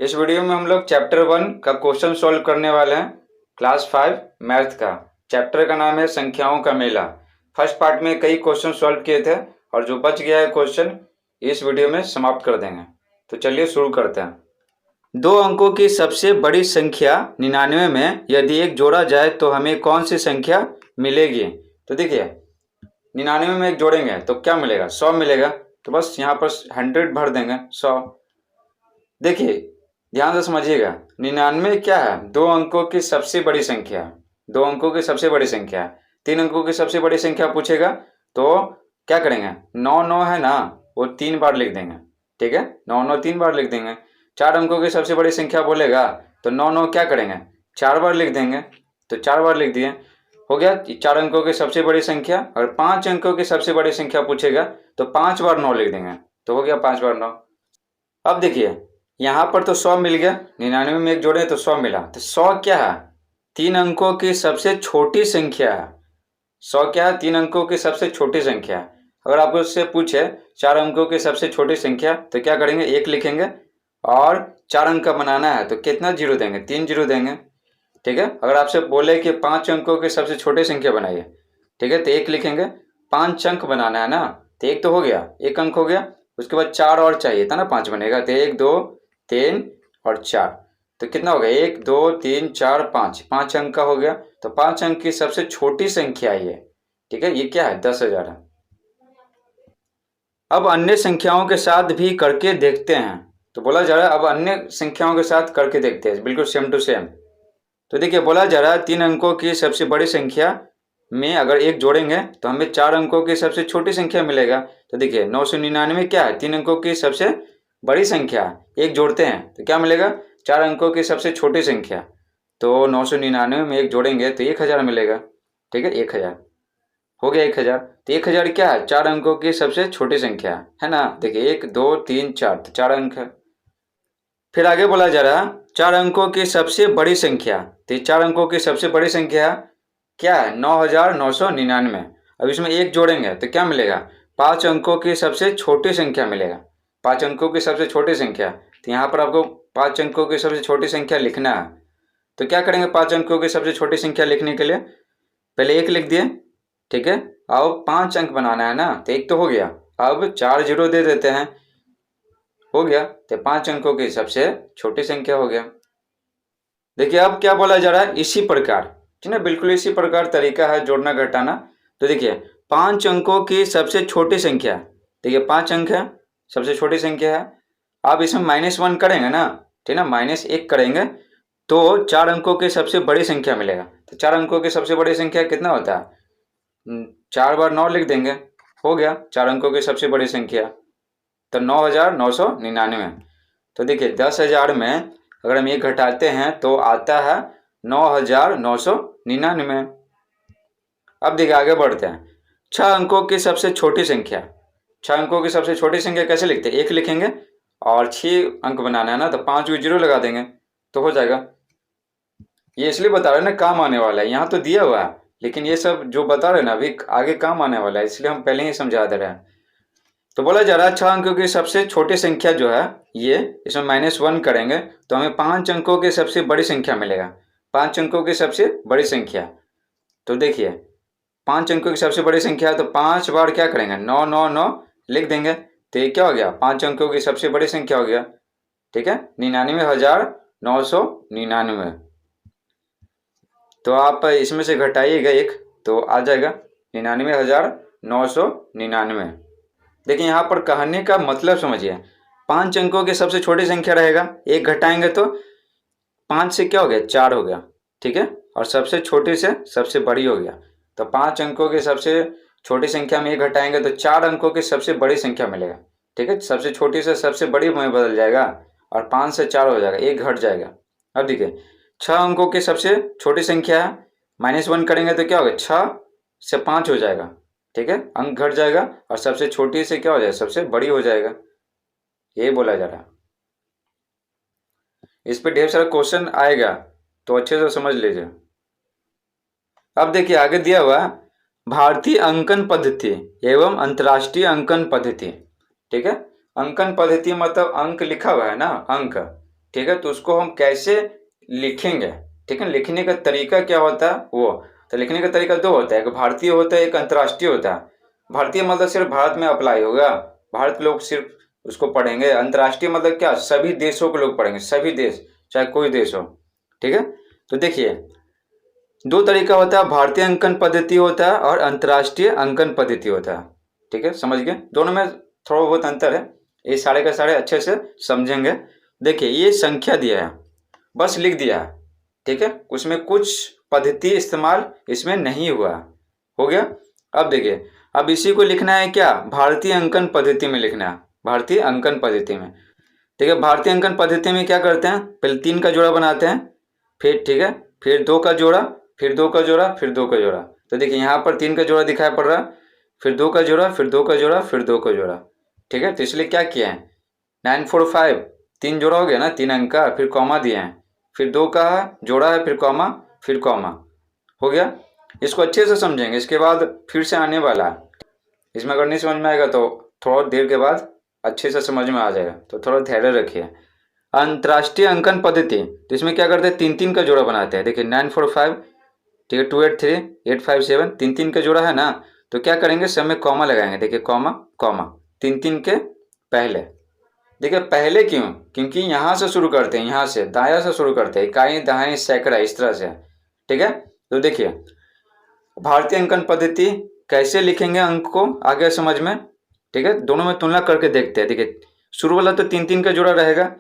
इस वीडियो में हम लोग चैप्टर 1 का क्वेश्चन सॉल्व करने वाले हैं। क्लास 5 मैथ का। चैप्टर का नाम है संख्याओं का मेला। फर्स्ट पार्ट में कई क्वेश्चन सॉल्व किए थे और जो बच गया है क्वेश्चन इस वीडियो में समाप्त कर देंगे। तो चलिए शुरू करते हैं। 2 अंकों की सबसे बड़ी संख्या 99 में यदि एक जोड़ा जाए तो हमें कौन सी संख्या मिलेगी। तो देखिए 99 में एक जोड़ेंगे तो क्या मिलेगा, 100 मिलेगा। तो बस यहाँ पर 100 भर देंगे 100। देखिए ध्यान से समझिएगा, 99 क्या है, 2 अंकों की सबसे बड़ी संख्या। 2 अंकों की सबसे बड़ी संख्या, 3 अंकों की सबसे बड़ी संख्या पूछेगा तो क्या करेंगे, 9 9 है ना, वो 3 बार लिख देंगे। ठीक है, 9 9 3 बार लिख देंगे। 4 अंकों की सबसे बड़ी संख्या बोलेगा तो 9 9 क्या करेंगे, 4 बार लिख देंगे। तो 4 बार लिख दिए, हो गया 4 अंकों की सबसे बड़ी संख्या। और 5 अंकों की सबसे बड़ी संख्या पूछेगा तो 5 बार 9 लिख देंगे। तो हो गया 5 बार 9। अब देखिए यहाँ पर तो 100 मिल गया, 99 में एक जोड़े तो 100 मिला। तो 100 क्या है, 3 अंकों की सबसे छोटी संख्या है। 100 क्या है, 3 अंकों की सबसे छोटी संख्या। अगर आपको उससे पूछे 4 अंकों की सबसे छोटी संख्या तो क्या करेंगे, 1 लिखेंगे और 4 अंक का बनाना है तो कितना जीरो देंगे, 3 जीरो देंगे। ठीक है, अगर आपसे बोले कि 5 अंकों की सबसे छोटी संख्या बनाइए, ठीक है, तो 1 लिखेंगे। 5 अंक बनाना है ना, तो 1 तो हो गया, 1 अंक हो गया। उसके बाद 4 और चाहिए था ना, 5 बनेगा। तो 1 2 3 और 4, तो कितना हो गया, 1 2 3 4 5, 5 अंक का हो गया। तो 5 अंक की सबसे छोटी संख्या ये, ठीक है, ये क्या है, 10,000 है। अब अन्य संख्याओं के साथ भी करके देखते हैं। तो बोला जा रहा है अब अन्य संख्याओं के साथ करके देखते हैं, बिल्कुल सेम टू सेम। तो देखिए बोला जा रहा है 3 अंकों की सबसे बड़ी संख्या में अगर 1 जोड़ेंगे तो हमें 4 अंकों की सबसे छोटी संख्या मिलेगा। तो देखिए 999 क्या है, 3 अंकों की सबसे बड़ी संख्या, 1 जोड़ते हैं तो क्या मिलेगा, 4 अंकों की सबसे छोटी संख्या। तो 999 में 1 जोड़ेंगे तो 1000 मिलेगा। ठीक है, 1000 हो गया 1000। तो 1000 क्या है, 4 अंकों की सबसे छोटी संख्या है ना। देखिए 1 2 3 4, तो 4 अंक है। फिर आगे बोला जा रहा है 4 अंकों की सबसे बड़ी संख्या। तो 4 अंकों की सबसे बड़ी संख्या क्या है, 9999। अब इसमें 1 जोड़ेंगे तो क्या मिलेगा, 5 अंकों की सबसे छोटी संख्या मिलेगा। 5 अंकों की सबसे छोटी संख्या, तो यहाँ पर आपको 5 अंकों की सबसे छोटी संख्या लिखना है। तो क्या करेंगे, 5 अंकों की सबसे छोटी संख्या लिखने के लिए पहले 1 लिख दिए। ठीक है, अब 5 अंक बनाना है ना, तो 1 तो हो गया, अब 4 जीरो दे देते हैं, हो गया। तो 5 अंकों की सबसे छोटी संख्या हो गया। देखिए अब क्या बोला जा रहा है, इसी प्रकार, ठीक है, बिल्कुल इसी प्रकार तरीका है जोड़ना घटाना। तो देखिए 5 अंकों की सबसे छोटी संख्या, देखिए 5 अंक है, सबसे छोटी संख्या है। अब इसमें -1 करेंगे ना, ठीक है ना, -1 करेंगे तो 4 अंकों की सबसे बड़ी संख्या मिलेगा। तो 4 अंकों की सबसे बड़ी संख्या कितना होता है, 4 बार 9 लिख देंगे, हो गया 4 अंकों की सबसे बड़ी संख्या। तो 9999। तो देखिए 10,000 में अगर हम ये घटाते हैं तो आता है 9999। अब देखिए आगे बढ़ते हैं, 6 अंकों की सबसे छोटी संख्या। 6 अंकों की सबसे छोटी संख्या कैसे लिखते हैं, 1 लिखेंगे और 6 अंक बनाना है ना, तो 5 को जीरो लगा देंगे तो हो जाएगा। ये इसलिए बता रहे हैं ना, काम आने वाला है, यहाँ तो दिया हुआ है लेकिन ये सब जो बता रहे हैं ना अभी आगे काम आने वाला है, इसलिए हम पहले ही समझा दे रहे हैं। तो बोला जा रहा है 6 अंकों की सबसे छोटी संख्या जो है ये, इसमें -1 करेंगे तो हमें 5 अंकों की सबसे बड़ी संख्या मिलेगा। 5 अंकों की सबसे बड़ी संख्या, तो देखिए 5 अंकों की सबसे बड़ी संख्या है तो 5 बार क्या करेंगे, 999 लिख देंगे। तो ये क्या हो गया, 5 अंकों की सबसे बड़ी संख्या हो गया। ठीक है, 99,999। तो आप इसमें से घटाइएगा 1 तो आ जाएगा 99,999। देखिए यहाँ पर कहने का मतलब समझिए, 5 अंकों की सबसे छोटी संख्या रहेगा, 1 घटाएंगे तो 5 से क्या हो गया, 4 हो गया। ठीक है, और सबसे छोटी से सबसे बड़ी हो गया। तो 5 अंकों की सबसे छोटी संख्या में 1 घटाएंगे तो 4 अंकों की सबसे बड़ी संख्या मिलेगा। ठीक है, सबसे छोटी से सबसे बड़ी में बदल जाएगा और 5 से 4 हो जाएगा, 1 घट जाएगा। अब देखिए 6 अंकों की सबसे छोटी संख्या है, -1 करेंगे तो क्या होगा, 6 से 5 हो जाएगा। ठीक है, अंक घट जाएगा और सबसे छोटी से क्या हो जाएगा, सबसे बड़ी हो जाएगा, ये बोला जा रहा है। इस पे ढेर सारा क्वेश्चन आएगा तो अच्छे से समझ लीजिए। अब देखिए आगे दिया हुआ भारतीय अंकन पद्धति एवं अंतर्राष्ट्रीय अंकन पद्धति। ठीक है, अंकन पद्धति मतलब अंक लिखा हुआ है ना, अंक, ठीक है, तो उसको हम कैसे लिखेंगे, ठीक है, लिखने का तरीका क्या होता है वो, तो लिखने का तरीका दो होता है, एक भारतीय होता है, एक अंतर्राष्ट्रीय होता है। भारतीय मतलब सिर्फ भारत में अप्लाई होगा, भारत के लोग सिर्फ उसको पढ़ेंगे। अंतर्राष्ट्रीय मतलब क्या, सभी देशों के लोग पढ़ेंगे, सभी देश, चाहे कोई देश हो, ठीक है। तो देखिए दो तरीका होता है, भारतीय अंकन पद्धति होता है और अंतर्राष्ट्रीय अंकन पद्धति होता है, ठीक है, समझ गए। दोनों में थोड़ा बहुत अंतर है, ये सारे का सारे अच्छे से समझेंगे। देखिए ये संख्या दिया है, बस लिख दिया है, ठीक है, उसमें कुछ पद्धति इस्तेमाल इसमें नहीं हुआ, हो गया। अब देखिए, अब इसी को लिखना है क्या, भारतीय अंकन पद्धति में लिखना है, भारतीय अंकन पद्धति में, ठीक है। भारतीय अंकन पद्धति में क्या करते हैं, पहले 3 का जोड़ा बनाते हैं, फिर ठीक है, फिर 2 का जोड़ा, फिर 2 का जोड़ा, फिर 2 का जोड़ा। तो देखिए यहाँ पर 3 का जोड़ा दिखाई पड़ रहा है, फिर 2 का जोड़ा, फिर 2 का जोड़ा, फिर 2 का जोड़ा, ठीक है। तो इसलिए क्या किया है, 945 3 जोड़ा हो गया ना, 3 अंक का, फिर कॉमा दिए हैं, फिर 2 का जोड़ा है, फिर कॉमा, फिर कॉमा, हो गया। इसको अच्छे से समझेंगे, इसके बाद फिर से आने वाला है, इसमें अगर नहीं समझ में आएगा तो थोड़ा देर के बाद अच्छे से समझ में आ जाएगा, तो थोड़ा धैर्य रखिए। अंतर्राष्ट्रीय अंकन पद्धति, तो इसमें क्या करते हैं, 3-3 का जोड़ा बनाते हैं। देखिए 945, ठीक है, 283, 857, 3-3 का जोड़ा है ना, तो क्या करेंगे, सब में कॉमा लगाएंगे। देखिए कॉमा कॉमा, 3-3 के पहले। देखिए पहले क्यों, क्योंकि यहाँ से शुरू करते हैं, यहाँ से दाया से शुरू करते हैं, इकाई दहाई सैकड़ा, इस तरह से, ठीक है। तो देखिए भारतीय अंकन पद्धति कैसे लिखेंगे अंक को आगे समझ में, ठीक है, दोनों में तुलना करके देखते हैं। देखिए शुरू वाला तो 3-3 का जोड़ा रहेगा,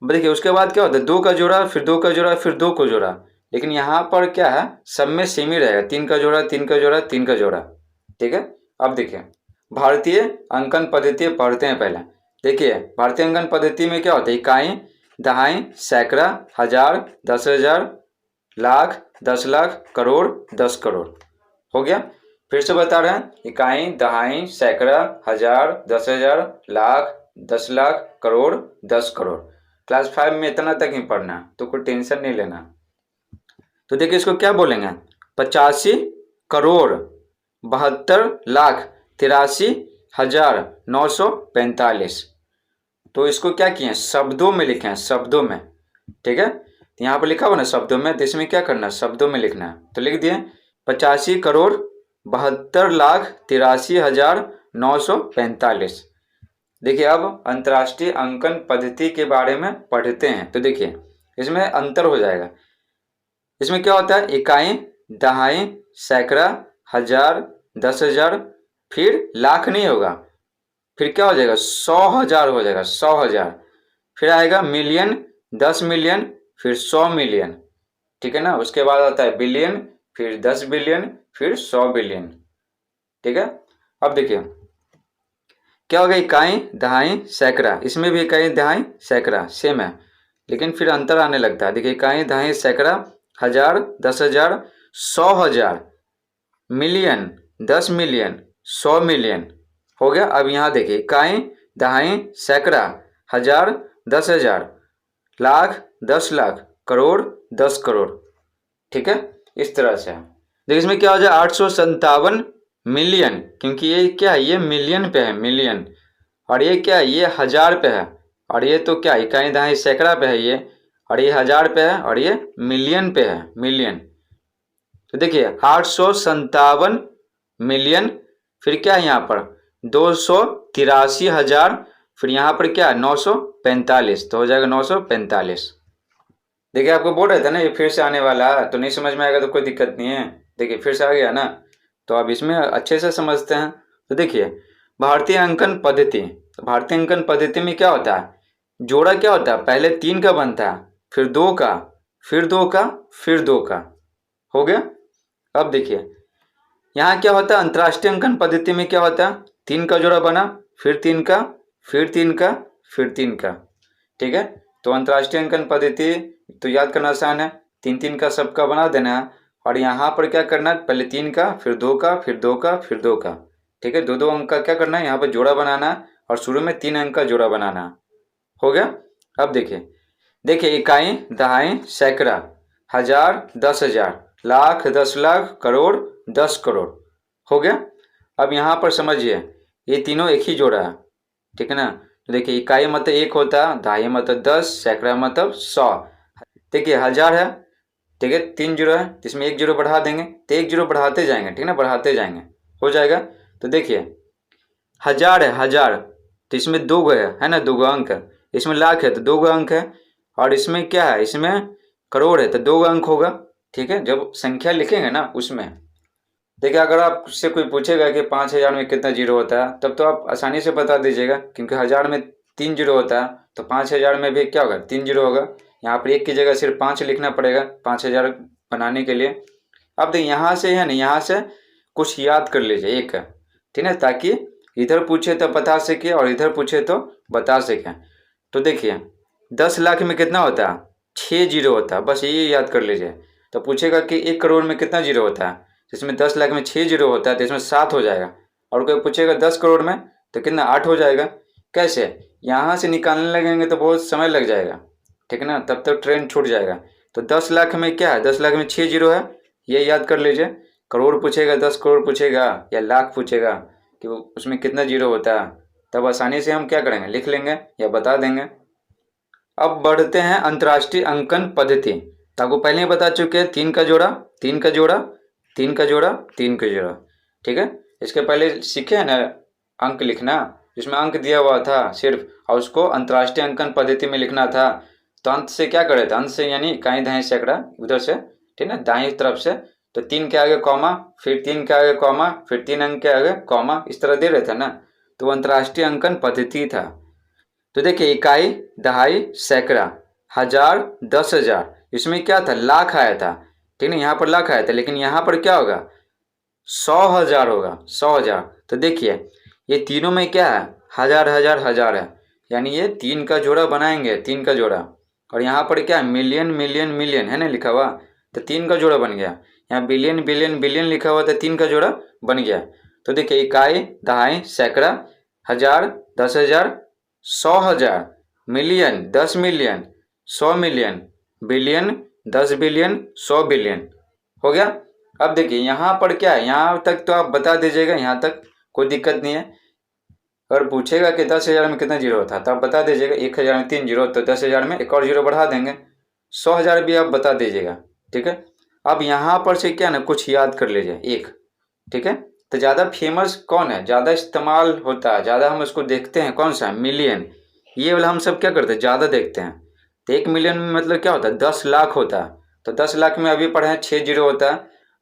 देखिए उसके बाद क्या होता है, 2 का जोड़ा, फिर 2 का जोड़ा, फिर 2 को जोड़ा, लेकिन यहाँ पर क्या है, सब में सेम ही रहेगा, 3 का जोड़ा, 3 का जोड़ा, 3 का जोड़ा, ठीक है। अब देखिए भारतीय अंकन पद्धति पढ़ते हैं पहले। देखिए भारतीय अंकन पद्धति में क्या होता है, इकाई दहाई सैकड़ा, हजार, 10,000, लाख, 10 लाख, करोड़, 10 करोड़, हो गया। फिर से बता रहे हैं, इकाई दहाई सैकड़ा, हजार, 10,000, लाख, 10 लाख, करोड़, 10 करोड़। क्लास 5 में इतना तक ही पढ़ना है, तो कोई टेंशन नहीं लेना। तो देखिए इसको क्या बोलेंगे, 85 करोड़ 72 लाख 83,945। तो इसको क्या किए, शब्दों में लिखे हैं, शब्दों में, ठीक है। तो यहाँ पर लिखा हुआ ना शब्दों में, तो इसमें क्या करना है, शब्दों में लिखना है। तो लिख दिए 85 करोड़ 72 लाख 83,945। देखिए अब अंतर्राष्ट्रीय अंकन पद्धति के बारे में पढ़ते हैं। तो देखिए इसमें अंतर हो जाएगा, इसमें क्या होता है, इकाई दहाई सैकड़ा, हजार, 10,000, फिर लाख नहीं होगा, फिर क्या हो जाएगा, 100,000 हो जाएगा, 100,000, फिर आएगा मिलियन, 10 मिलियन, फिर 100 मिलियन, ठीक है ना। उसके बाद आता है बिलियन, फिर 10 बिलियन, फिर 100 बिलियन, ठीक है। अब देखिए क्या होगा, इकाई दहाई सैकड़ा, इसमें भी इकाई दहाई सैकड़ा सेम है, लेकिन फिर अंतर आने लगता है। देखिए इकाई दहाई सैकड़ा, हजार, 10,000, 100,000, मिलियन, 10 मिलियन, 100 मिलियन, हो गया। अब यहाँ देखिए इकाई दहाई सैकड़ा, हजार, 10,000, लाख, 10 लाख, करोड़, 10 करोड़, ठीक है, इस तरह से। देखिए इसमें क्या हो जाए, 857 मिलियन, क्योंकि ये क्या है, ये मिलियन पे है, मिलियन, और ये क्या है, ये हजार पे है, और ये तो क्या इकाई दहाई सैकड़ा पे है ये, और ये हजार पे है, और ये मिलियन पे है, मिलियन। तो देखिए 857 मिलियन, फिर क्या है यहाँ पर 283,000, फिर यहाँ पर क्या 945, तो हो जाएगा 945। देखिए आपको बोल रहे थे ना ये फिर से आने वाला, तो नहीं समझ में आएगा तो कोई दिक्कत नहीं है। देखिए फिर से आ गया ना, तो अब इसमें अच्छे से समझते हैं। तो देखिए भारतीय अंकन पद्धति, तो भारतीय अंकन पद्धति में क्या होता है, जोड़ा क्या होता है, पहले 3 का बनता है, फिर 2 का, फिर 2 का, फिर 2 का, हो गया। अब देखिए यहाँ क्या होता है, अंतर्राष्ट्रीय अंकन पद्धति में क्या होता है, 3 का जोड़ा बना, फिर 3 का, फिर 3 का, फिर 3 का, ठीक है। तो अंतर्राष्ट्रीय अंकन पद्धति तो याद करना आसान है, 3-3 का सबका बना देना है, और यहाँ पर क्या करना है, पहले 3 का, फिर 2 का, फिर 2 का, फिर 2 का, ठीक है, 2-2 अंक का क्या करना है, यहाँ पर जोड़ा बनाना है, और शुरू में 3 अंक का जोड़ा बनाना है, हो गया। अब देखिए देखिए इकाई दहाई सैकड़ा, हजार, 10,000, लाख, 10 लाख, करोड़, 10 करोड़, हो गया। अब यहाँ पर समझिए ये तीनों एक ही जोड़ा है, ठीक है ना। तो देखिए इकाई मतलब 1 होता है, दहाई मतलब 10, सैकड़ा मतलब 100। देखिए 1000 है, ठीक है, 3 जीरो है, तो इसमें 1 जीरो बढ़ा देंगे, तो 1 जीरो बढ़ाते जाएंगे, ठीक है ना, बढ़ाते जाएंगे, हो जाएगा। तो देखिए 1000 है, 1000, तो इसमें 2 गो है ना, 2 गो अंक है। इसमें लाख है तो 2 गो अंक है, और इसमें क्या है, इसमें करोड़ है तो 2 गो अंक होगा। ठीक है, जब संख्या लिखेंगे ना उसमें, देखिए अगर आपसे कोई पूछेगा कि 5000 में कितना जीरो होता है, तब तो आप आसानी से बता दीजिएगा, क्योंकि 1000 में 3 जीरो होता है, तो 5000 में भी क्या होगा, 3 जीरो होगा। यहाँ पर 1 की जगह सिर्फ 5 लिखना पड़ेगा 5000 बनाने के लिए। अब देखिए यहाँ से है ना, यहाँ से कुछ याद कर लीजिए एक, ठीक है, ताकि इधर पूछे तो बता सके और इधर पूछे तो बता सके। तो देखिए 10 लाख में कितना होता है, 6 जीरो होता है, बस ये याद कर लीजिए। तो पूछेगा कि 1 करोड़ में कितना जीरो होता है, जिसमें 10 लाख में 6 जीरो होता है, तो इसमें 7 हो जाएगा। और कोई पूछेगा 10 करोड़ में, तो कितना 8 हो जाएगा। कैसे, यहाँ से निकालने लगेंगे तो बहुत समय लग जाएगा, ठीक है ना, तब तक ट्रेन छूट जाएगा। तो 10 लाख में क्या है, 10 लाख में 6 जीरो है, ये याद कर लीजिए। करोड़ पूछेगा, 10 करोड़ पूछेगा या लाख पूछेगा कि उसमें कितना जीरो होता है, तब आसानी से हम क्या करेंगे, लिख लेंगे या बता देंगे। अब बढ़ते हैं अंतर्राष्ट्रीय अंकन पद्धति। तो आपको पहले ही बता चुके हैं, 3 का जोड़ा, 3 का जोड़ा, 3 का जोड़ा, 3 का जोड़ा, ठीक है। इसके पहले सीखे हैं ना अंक लिखना, जिसमें अंक दिया हुआ था सिर्फ, और उसको अंतर्राष्ट्रीय अंकन पद्धति में लिखना था। तो अंत से क्या करे थे, अंत से यानी इकाई दहाई सैकड़ा उधर से, ठीक है, दाईं तरफ से। तो 3 के आगे कॉमा, फिर 3 के आगे कॉमा, फिर 3 अंक के आगे कॉमा, इस तरह दे रहे थे ना। तो वो अंतर्राष्ट्रीय अंकन पद्धति था। तो देखिए इकाई, दहाई, सैकड़ा, 1000, 10,000, इसमें क्या था, लाख आया था, ठीक है, यहाँ पर लाख आया था, लेकिन यहाँ पर क्या होगा, 100,000 होगा, 100,000। तो देखिए ये तीनों में क्या है, 1000, 1000, 1000 है, यानी ये 3 का जोड़ा बनाएंगे, 3 का जोड़ा। और यहाँ पर क्या है, मिलियन, मिलियन, मिलियन है ना लिखा हुआ, तो 3 का जोड़ा बन गया। यहाँ बिलियन, बिलियन, बिलियन लिखा हुआ, तो 3 का जोड़ा बन गया। तो देखिए इकाई, दहाई, सैकड़ा, 1000, 10,000, 100,000, million, 10 million, 100 million, billion, 10 billion, 100 billion, हो गया। अब देखिए यहाँ पर क्या है, यहाँ तक तो आप बता दीजिएगा, यहाँ तक कोई दिक्कत नहीं है। अगर पूछेगा कि 10,000 में कितना जीरो था, तो आप बता दीजिएगा, 1000 में 3 जीरो, तो 10,000 में एक और जीरो बढ़ा देंगे, 100,000 भी आप बता दीजिएगा, ठीक है। अब यहाँ पर से क्या ना, कुछ याद कर लीजिए एक, ठीक है। तो ज़्यादा फेमस कौन है, ज़्यादा इस्तेमाल होता है, ज़्यादा हम उसको देखते हैं, कौन सा, मिलियन। ये वाला हम सब क्या करते हैं, ज़्यादा देखते हैं। तो 1 मिलियन में मतलब क्या होता है, 10 लाख होता है। तो 10 लाख में अभी पढ़े हैं 6 जीरो होता है।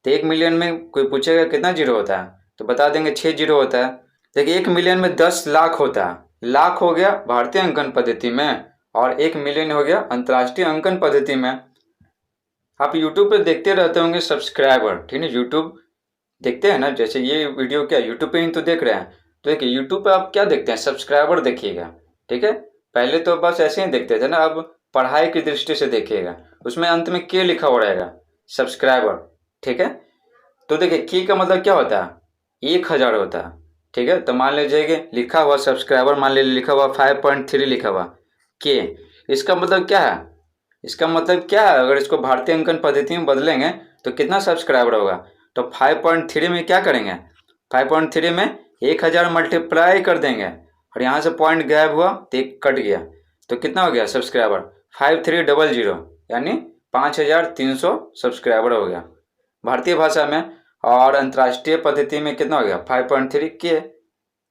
तो 1 मिलियन में कोई पूछेगा कितना जीरो होता है, तो बता देंगे 6 जीरो होता है। देखिए 1 मिलियन में 10 लाख होता है, लाख हो गया भारतीय अंकन पद्धति में, और 1 मिलियन हो गया अंतर्राष्ट्रीय अंकन पद्धति में। आप यूट्यूब पे देखते रहते होंगे सब्सक्राइबर, ठीक है, यूट्यूब देखते हैं ना, जैसे ये वीडियो क्या यूट्यूब पे ही तो देख रहे हैं। तो देखिए यूट्यूब पे आप क्या देखते हैं, सब्सक्राइबर देखिएगा, ठीक है। पहले तो बस ऐसे ही देखते थे ना, अब पढ़ाई की दृष्टि से देखिएगा, उसमें अंत में के लिखा हुआ रहेगा, सब्सक्राइबर, ठीक है। तो देखिए के का मतलब क्या होता है, 1000 होता है, ठीक है। तो मान लीजिए कि लिखा हुआ सब्सक्राइबर, मान लीजिए लिखा हुआ 5.3 लिखा हुआ के, इसका मतलब क्या है, इसका मतलब क्या है, अगर इसको भारतीय अंकन पद्धति में बदलेंगे तो कितना सब्सक्राइबर होगा। तो 5.3 में क्या करेंगे, 5.3 में 1000 मल्टीप्लाई कर देंगे, और यहाँ से पॉइंट गायब हुआ तो एक कट गया, तो कितना हो गया सब्सक्राइबर, 5300, यानी 5300 सब्सक्राइबर हो गया भारतीय भाषा में। और अंतर्राष्ट्रीय पद्धति में कितना हो गया, 5.3 के,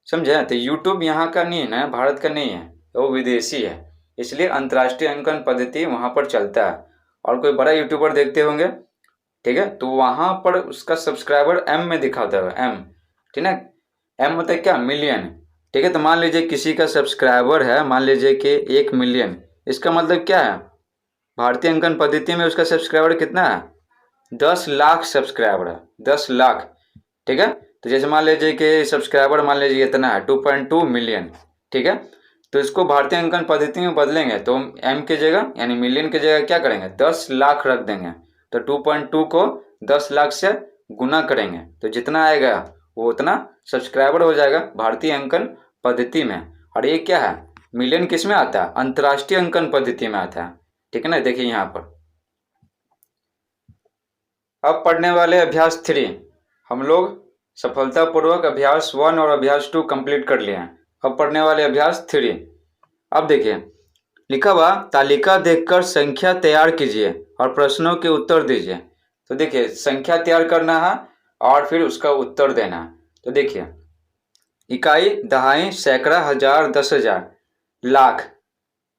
समझे। तो यूट्यूब यहाँ का नहीं है ना, भारत का नहीं है, वो विदेशी है, इसलिए अंतर्राष्ट्रीय अंकन पद्धति वहाँ पर चलता है। और कोई बड़ा यूट्यूबर देखते होंगे, ठीक है, तो वहाँ पर उसका सब्सक्राइबर एम में दिखाता है, एम, ठीक है। एम मतलब क्या, मिलियन, ठीक है। तो मान लीजिए किसी का सब्सक्राइबर है, मान लीजिए कि 1 मिलियन, इसका मतलब क्या है, भारतीय अंकन पद्धति में उसका सब्सक्राइबर कितना है, 10 लाख सब्सक्राइबर है, 10 लाख, ठीक है। तो जैसे मान लीजिए कि सब्सक्राइबर मान लीजिए इतना है, 2.2 मिलियन, ठीक है। तो इसको भारतीय अंकन पद्धति में बदलेंगे तो एम की जगह यानी मिलियन की जगह क्या करेंगे, 10 लाख रख देंगे। तो 2.2 को 10 लाख से गुना करेंगे, तो जितना आएगा वो उतना सब्सक्राइबर हो जाएगा भारतीय अंकन पद्धति में। और ये क्या है, मिलियन किस में आता है, अंतर्राष्ट्रीय अंकन पद्धति में आता है, ठीक है ना। देखिए यहाँ पर अब पढ़ने वाले अभ्यास 3, हम लोग सफलतापूर्वक अभ्यास 1 और अभ्यास 2 कंप्लीट कर लिए हैं। अब पढ़ने वाले अभ्यास 3। अब देखिए लिखा हुआ तालिका देखकर संख्या तैयार कीजिए और प्रश्नों के उत्तर दीजिए। तो देखिए संख्या तैयार करना है और फिर उसका उत्तर देना है। तो देखिए इकाई, दहाई, सैकड़ा, हजार, 10,000, लाख,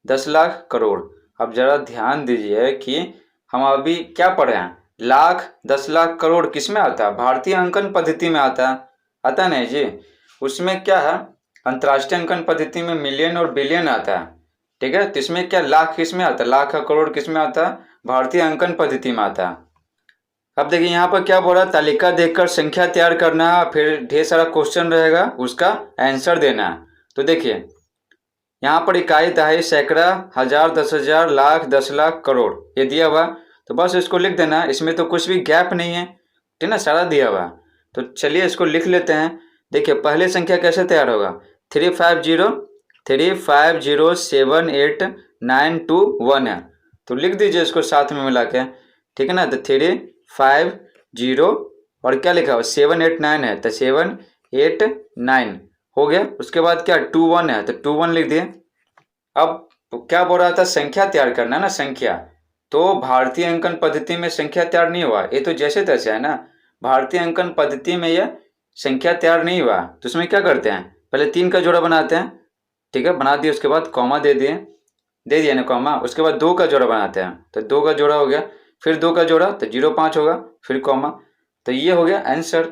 10 लाख, करोड़। अब जरा ध्यान दीजिए कि हम अभी क्या पढ़े हैं, लाख, 10 लाख, करोड़ किस में आता है? भारतीय अंकन पद्धति में आता है। आता नहीं जी, उसमें क्या है, अंतर्राष्ट्रीय अंकन पद्धति में मिलियन और बिलियन आता है। ठीक है, तो इसमें क्या लाख किस में आता है, लाख का करोड़ किस में आता है? भारतीय अंकन पद्धति में आता है। अब देखिए यहाँ पर क्या बोल रहा है, तालिका देखकर संख्या तैयार करना है, फिर ढेर सारा क्वेश्चन रहेगा, उसका आंसर देना है। तो देखिए यहाँ पर इकाई, दहाई, सैकड़ा, हजार, 10,000, लाख, 10 लाख, करोड़ ये दिया हुआ, तो बस इसको लिख देना। इसमें तो कुछ भी गैप नहीं है, ठीक ना, सारा दिया हुआ। तो चलिए इसको लिख लेते हैं। देखिए पहले संख्या कैसे तैयार होगा, 350,78921 है। तो लिख दीजिए इसको साथ में मिला के, ठीक है ना। तो 350 और क्या लिखा हुआ 789 है, तो 789 हो गया। उसके बाद क्या 21 है, तो 21 लिख दिए। अब क्या बोल रहा था, संख्या तैयार करना ना, संख्या। तो भारतीय अंकन पद्धति में संख्या तैयार नहीं हुआ, ये तो जैसे तैसे है ना। भारतीय अंकन पद्धति में ये संख्या तैयार नहीं हुआ, तो उसमें क्या करते हैं, पहले 3 का जोड़ा बनाते हैं, ठीक है, बना दिए। उसके बाद कॉमा दे दिए ना कॉमा। उसके बाद 2 का जोड़ा बनाते हैं, तो 2 का जोड़ा हो गया, फिर 2 का जोड़ा तो 05 होगा, फिर कॉमा। तो ये हो गया आंसर।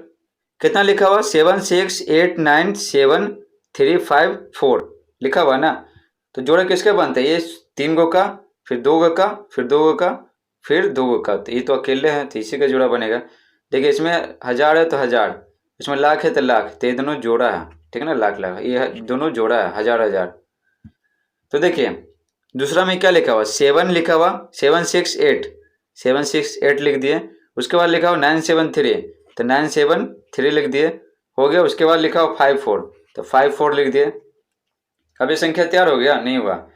कितना लिखा हुआ 76897,354 लिखा हुआ ना। तो जोड़ा किसके बनते हैं, ये 3 गो का, फिर 2 गो का, फिर 2 गो का, फिर 2 गो का। तो ये तो अकेले हैं, तो इसी का जोड़ा बनेगा। देखिए इसमें 1000 है तो 1000, इसमें लाख है तो लाख, तो ये दोनों जोड़ा है, ठीक है ना, लाख लाख, ये दोनों जोड़ा है, 1000 तो देखिए दूसरा में क्या लिखा हुआ 7 लिखा हुआ, 768 लिख दिए। उसके बाद लिखा हुआ 973, तो 973 लिख दिए, हो गया। उसके बाद लिखा हुआ 54, तो 54 लिख दिए। अब ये संख्या तैयार हो गया, नहीं हुआ।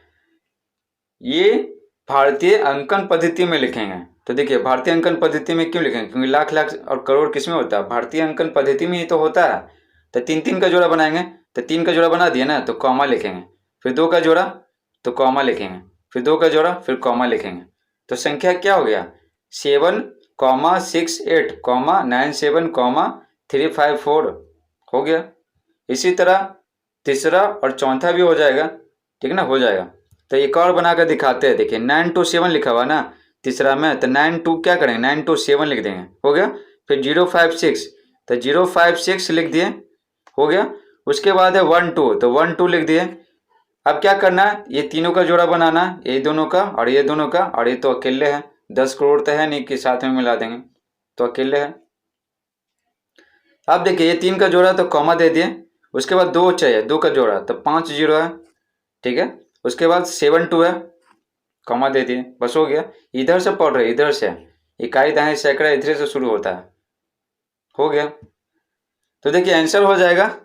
ये भारतीय अंकन पद्धति में लिखेंगे। तो देखिए भारतीय अंकन पद्धति में क्यों लिखेंगे, क्योंकि लाख लाख और करोड़ किस में होता है, भारतीय अंकन पद्धति में ही तो होता है। तो 3 का जोड़ा बनाएंगे, तो 3 का जोड़ा बना दिया ना, तो कॉमा लिखेंगे, फिर 2 का जोड़ा तो कॉमा लिखेंगे, फिर 2 का जोड़ा फिर कॉमा लिखेंगे। तो संख्या क्या हो गया 7,68,97,354 हो गया। इसी तरह तीसरा और चौथा भी हो जाएगा, ठीक है ना, हो जाएगा। तो एक और बनाकर दिखाते हैं। देखिए 927 लिखा हुआ ना तीसरा में, तो 92 क्या करेंगे 927 लिख देंगे, हो गया। फिर 056, तो 056 लिख दिए, हो गया। उसके बाद है 12, तो 12 लिख दिए। अब क्या करना है, ये तीनों का जोड़ा बनाना, ये दोनों का और ये दोनों का, और ये तो अकेले है, 10 करोड़ तो है नहीं कि साथ में मिला देंगे, तो अकेले है। अब देखिए ये 3 का जोड़ा तो कॉमा दे दिए। उसके बाद 2 चाहिए, 2 का जोड़ा तो 5 0 है, ठीक है। उसके बाद 72 है, कॉमा दे दिए, बस हो गया। इधर से पढ़ रहे, इधर से इकाई, दहाई, सैकड़ा इधर से शुरू होता है, हो गया। तो देखिए आंसर हो जाएगा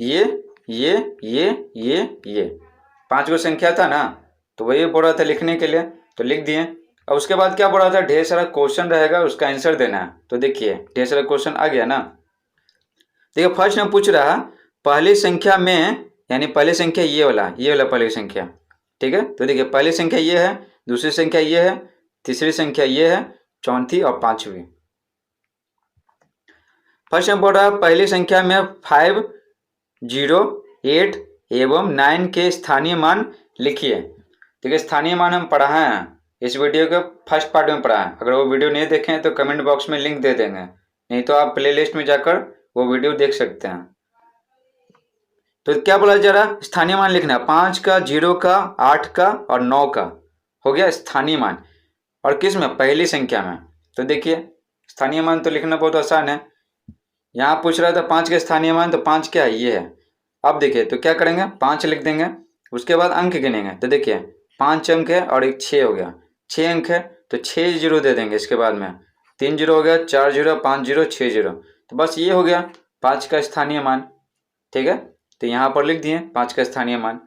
ये 5 गो संख्या था ना, तो वही बोल रहा था लिखने के लिए, तो लिख दिए। और उसके बाद क्या बोल रहा था, ढेर सारा क्वेश्चन रहेगा, उसका आंसर देना है। तो देखिए ढेर सारा क्वेश्चन आ गया ना। देखिए फर्स्ट में पूछ रहा पहली संख्या में, यानी पहली संख्या ये वाला पहली संख्या, ठीक है। तो देखिए पहली संख्या ये है, दूसरी संख्या ये है, तीसरी संख्या ये है, चौथी और पांचवी। फर्स्ट में बोल रहा पहली संख्या में 5, 0, 8 एवं 9 के स्थानीय मान लिखिए। देखिए स्थानीय मान हम पढ़ा है, इस वीडियो के फर्स्ट पार्ट में पढ़ा है। अगर वो वीडियो नहीं देखे हैं तो कमेंट बॉक्स में लिंक दे देंगे, नहीं तो आप प्लेलिस्ट में जाकर वो वीडियो देख सकते हैं। तो क्या बोला जा रहा, स्थानीय मान लिखना है, 5 का, 0 का, 8 का और 9 का, हो गया स्थानीय मान। और किस में, पहली संख्या में। तो देखिए स्थानीय मान तो लिखना बहुत आसान है। यहाँ पूछ रहा था 5 के स्थानीय मान, तो 5 क्या है, ये है। अब देखिए तो क्या करेंगे, 5 लिख देंगे। उसके बाद अंक गिनेंगे, तो देखिए 5 अंक है और एक 6 हो गया, 6 अंक है तो 6 0 दे देंगे। इसके बाद में 3 0 हो गया, 4 0, 5 0, 6 0, तो बस ये हो गया 5 का स्थानीय मान, ठीक है। तो यहाँ पर लिख दिए 5 का स्थानीय मान।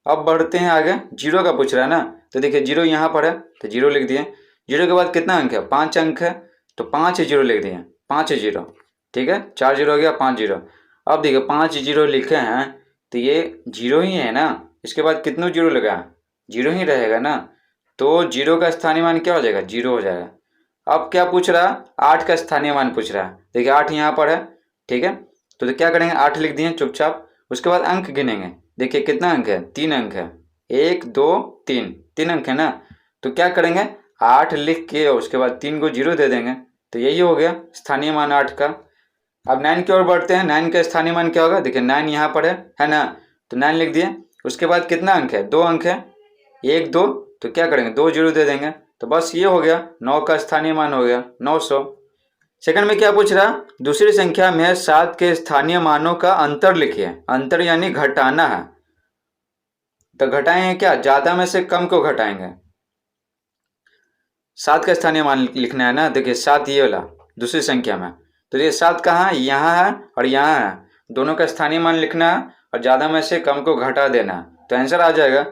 अब बढ़ते हैं आगे, 0 का पूछ रहा है ना, तो देखिए 0 यहाँ पर है, तो 0 लिख दिए। 0 के बाद कितना अंक है, 5 अंक है, तो 5 0 लिख दिए, 5 0, ठीक है। 4 0 हो गया, 5 0। अब देखिए 5 0 लिखे हैं, तो ये 0 ही है ना, इसके बाद कितनों जीरो लगा, जीरो ही रहेगा ना, तो जीरो का स्थानीय मान क्या हो जाएगा, जीरो हो जाएगा। अब क्या पूछ रहा, 8 का स्थानीय मान पूछ रहा है। देखिए 8 यहाँ पर है, ठीक है, तो क्या करेंगे, 8 लिख दिए चुपचाप। उसके बाद अंक गिनेंगे, देखिए कितना अंक है, 3 अंक है, 1 2 3, 3 अंक है ना, तो क्या करेंगे, 8 लिख के उसके बाद 3 को जीरो दे देंगे, तो यही हो गया स्थानीय मान 8 का। अब 9 की ओर बढ़ते हैं, 9 का स्थानीय मान क्या होगा, देखिए 9 यहाँ पर है ना, तो 9 लिख दिए। उसके बाद कितना अंक है, 2 अंक है, 1 2, तो क्या करेंगे, 2 जीरो दे देंगे, तो बस ये हो गया, 9 का स्थानीय मान हो गया 900। सेकंड में क्या पूछ रहा, दूसरी संख्या में 7 के स्थानीय मानों का अंतर लिखिए। अंतर यानी घटाना है, तो घटाएंगे क्या, ज्यादा में से कम को घटाएंगे। 7 का स्थानीय मान लिखना है ना, देखिए 7 ये वाला दूसरी संख्या में, तो ये 7 कहाँ है, यहाँ है और यहाँ है, दोनों का स्थानीय मान लिखना है और ज्यादा में से कम को घटा देना, तो आंसर आ जाएगा।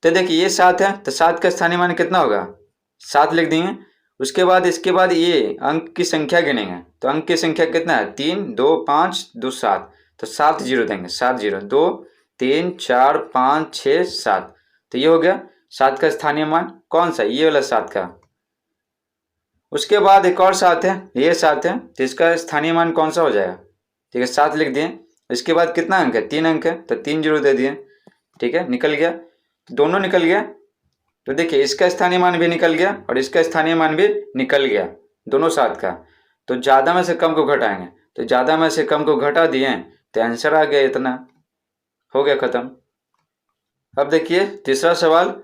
तो देखिए ये 7 है, तो 7 का स्थानीय मान कितना होगा, 7 लिख दिए। उसके बाद इसके बाद ये अंक की संख्या गिनेंगे, तो अंक की संख्या कितना है, 3 2 5 2 7, तो 7 जीरो देंगे, 7 जीरो, 2 3 4 5 6 7, तो ये हो गया 7 का स्थानीय मान, कौन सा, ये वाला 7 का। उसके बाद एक और 7 है, ये 7 है, तो इसका स्थानीय मान कौन सा हो जाएगा, ठीक है, 7 लिख दिए। इसके बाद कितना अंक है, 3 अंक है, तो 3 जीरो दे दिए, ठीक है, निकल गया, दोनों निकल गया। तो देखिए इसका स्थानीय मान भी निकल गया और इसका स्थानीय मान भी निकल गया, दोनों 7 का। तो ज़्यादा में से कम को घटाएंगे, तो ज़्यादा में से कम को घटा दिए, तो आंसर आ गया इतना, हो गया खत्म। अब देखिए तीसरा सवाल,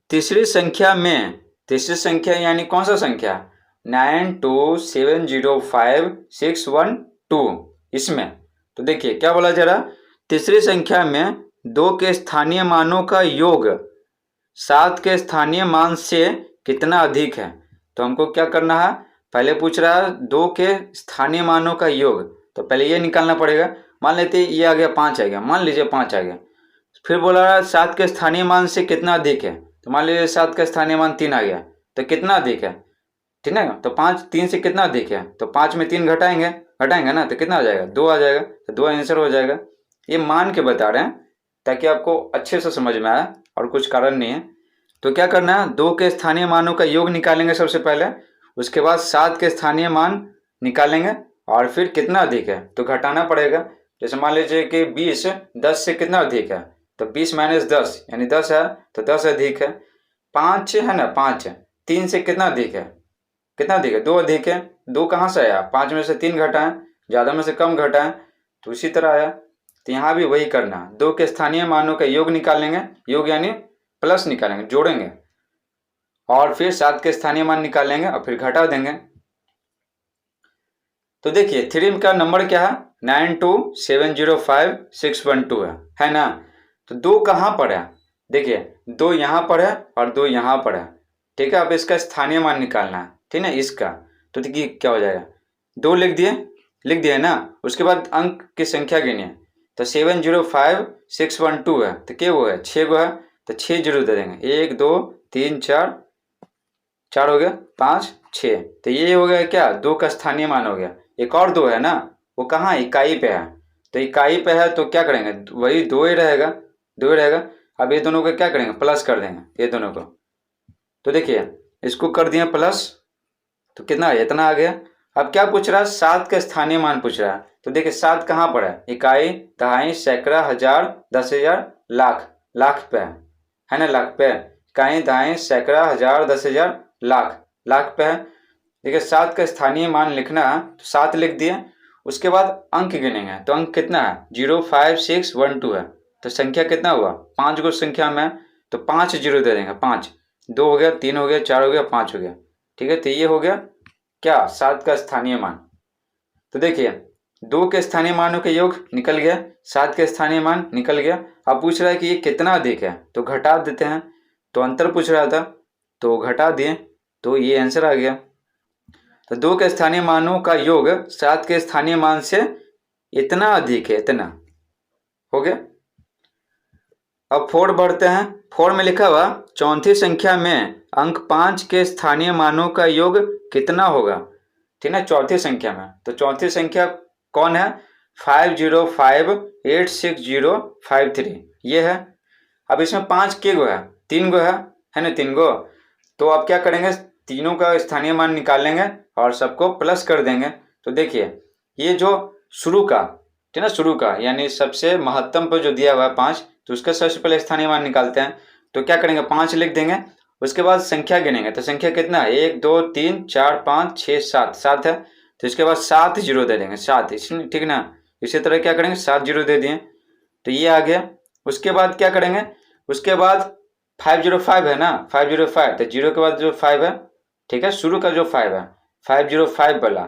तीसरी संख्या में, तीसरी संख्या यानी कौन सा संख्या, 9270561 इसमें, तो देखिए क्या बोला जा रहा, तीसरी संख्या में 2 के स्थानीय मानों का योग 7 के स्थानीय मान से कितना अधिक है। तो हमको क्या करना है, पहले पूछ रहा है 2 के स्थानीय मानों का योग, तो पहले ये निकालना पड़ेगा। मान लेते ये आ गया 5 आ गया, मान लीजिए 5 आ गया, फिर बोला रहा है 7 के स्थानीय मान से कितना अधिक है, तो मान लीजिए 7 का स्थानीय मान 3 आ गया, तो कितना अधिक है, ठीक है, तो 5 3 से कितना अधिक है, तो 5 में 3 घटाएंगे ना, तो कितना आ जाएगा, 2 आ जाएगा, तो 2 आंसर हो जाएगा। ये मान के बता रहे हैं ताकि आपको अच्छे से समझ में आए और कुछ कारण नहीं है। तो क्या करना है, 2 के स्थानीय मानों का योग निकालेंगे सबसे पहले, उसके बाद 7 के स्थानीय मान निकालेंगे और फिर कितना अधिक है तो घटाना पड़ेगा। जैसे मान लीजिए कि 20 10 से कितना अधिक है, तो 20 माइनस 10 यानी 10 है, तो 10 अधिक है। 5 है ना, 5 है, 3 से कितना अधिक है, कितना अधिक है, 2 अधिक है, 2 कहाँ से आया, 5 में से 3 घटाएं, ज़्यादा में से कम घटाएं, तो इसी तरह आया। तो यहाँ भी वही करना, 2 के स्थानीय मानों का योग निकालेंगे, योग यानी प्लस निकालेंगे, जोड़ेंगे, और फिर 7 के स्थानीय मान निकालेंगे और फिर घटा देंगे। तो देखिए 3 का नंबर क्या है, 9270561 है ना, तो 2 कहाँ पर है, देखिए 2 यहाँ पर है और 2 यहाँ पर है, ठीक है। अब इसका स्थानीय मान निकालना है, ठीक है, इसका, तो देखिए क्या हो जाएगा, 2 लिख दिए ना। उसके बाद अंक की संख्या गिनिए, तो 705612 है, तो क्या वो है, 6 गो है, तो 6 जीरो दे देंगे, 1 2 3 4, 4 हो गया, 5 6, तो ये हो गया क्या, 2 का स्थानीय मान हो गया। एक और 2 है ना, वो कहाँ, इकाई पे है, तो इकाई पे है तो क्या करेंगे, वही 2 ही रहेगा, 2 ही रहेगा। अब ये दोनों को क्या करेंगे, प्लस कर देंगे ये दोनों को, तो देखिए इसको कर दिए प्लस, तो कितना है, इतना आ गया। अब क्या पूछ रहा है, 7 का स्थानीय मान पूछ रहा है, तो देखिए 7 कहाँ पर है, इकाई दहाई सैकड़ा हजार 10,000 लाख, लाख पे है ना, लाख पे, इकाई दहाई सैकड़ा हजार 10,000 लाख, लाख पे है। देखिए 7 का स्थानीय मान लिखना है, तो 7 लिख दिए। उसके बाद अंक गिनेंगे, तो अंक कितना है, 05612 है, तो संख्या कितना हुआ, 5 गो संख्या में, तो 5 जीरो दे देंगे, 5, 2 हो गया, 3 हो गया, 4 हो गया, 5 हो गया, ठीक है। तो ये हो गया क्या, 7 का स्थानीय मान। तो देखिए 2 के स्थानीय मानों के योग निकल गया, 7 के स्थानीय मान निकल गया। अब पूछ रहा है कि ये कितना अधिक है, तो घटा देते हैं, तो अंतर पूछ रहा था तो घटा दिए, तो ये आंसर आ गया। तो 2 के स्थानीय मानों का योग 7 के स्थानीय मान से इतना अधिक है, इतना हो गया। अब 4 बढ़ते हैं, 4 में लिखा हुआ चौथी संख्या में अंक 5 के स्थानीय मानों का योग कितना होगा, ठीक है, चौथी संख्या में। तो चौथी संख्या कौन है, 50586053, ये है। अब इसमें 5 के गो है, 3 गो है ना, 3 गो। तो आप क्या करेंगे, तीनों का स्थानीय मान निकाल लेंगे और सबको प्लस कर देंगे। तो देखिए ये जो शुरू का, ठीक है ना, शुरू का यानी सबसे महत्तम पर जो दिया हुआ है 5, तो उसका सबसे पहले स्थानीय मान निकालते हैं। तो क्या करेंगे, 5 लिख देंगे, उसके बाद संख्या गिनेंगे। तो संख्या कितना है, 1 2 3 4 5 6 7, 7 है। तो इसके बाद 7 जीरो दे देंगे, 7, इसमें ठीक ना। इसी तरह क्या करेंगे, 7 जीरो दे दिए, तो ये आ गया। उसके बाद क्या करेंगे, उसके बाद 505 है ना, 505, तो जीरो के बाद जो 5 है, ठीक है, शुरू का जो 5 है 505 वाला।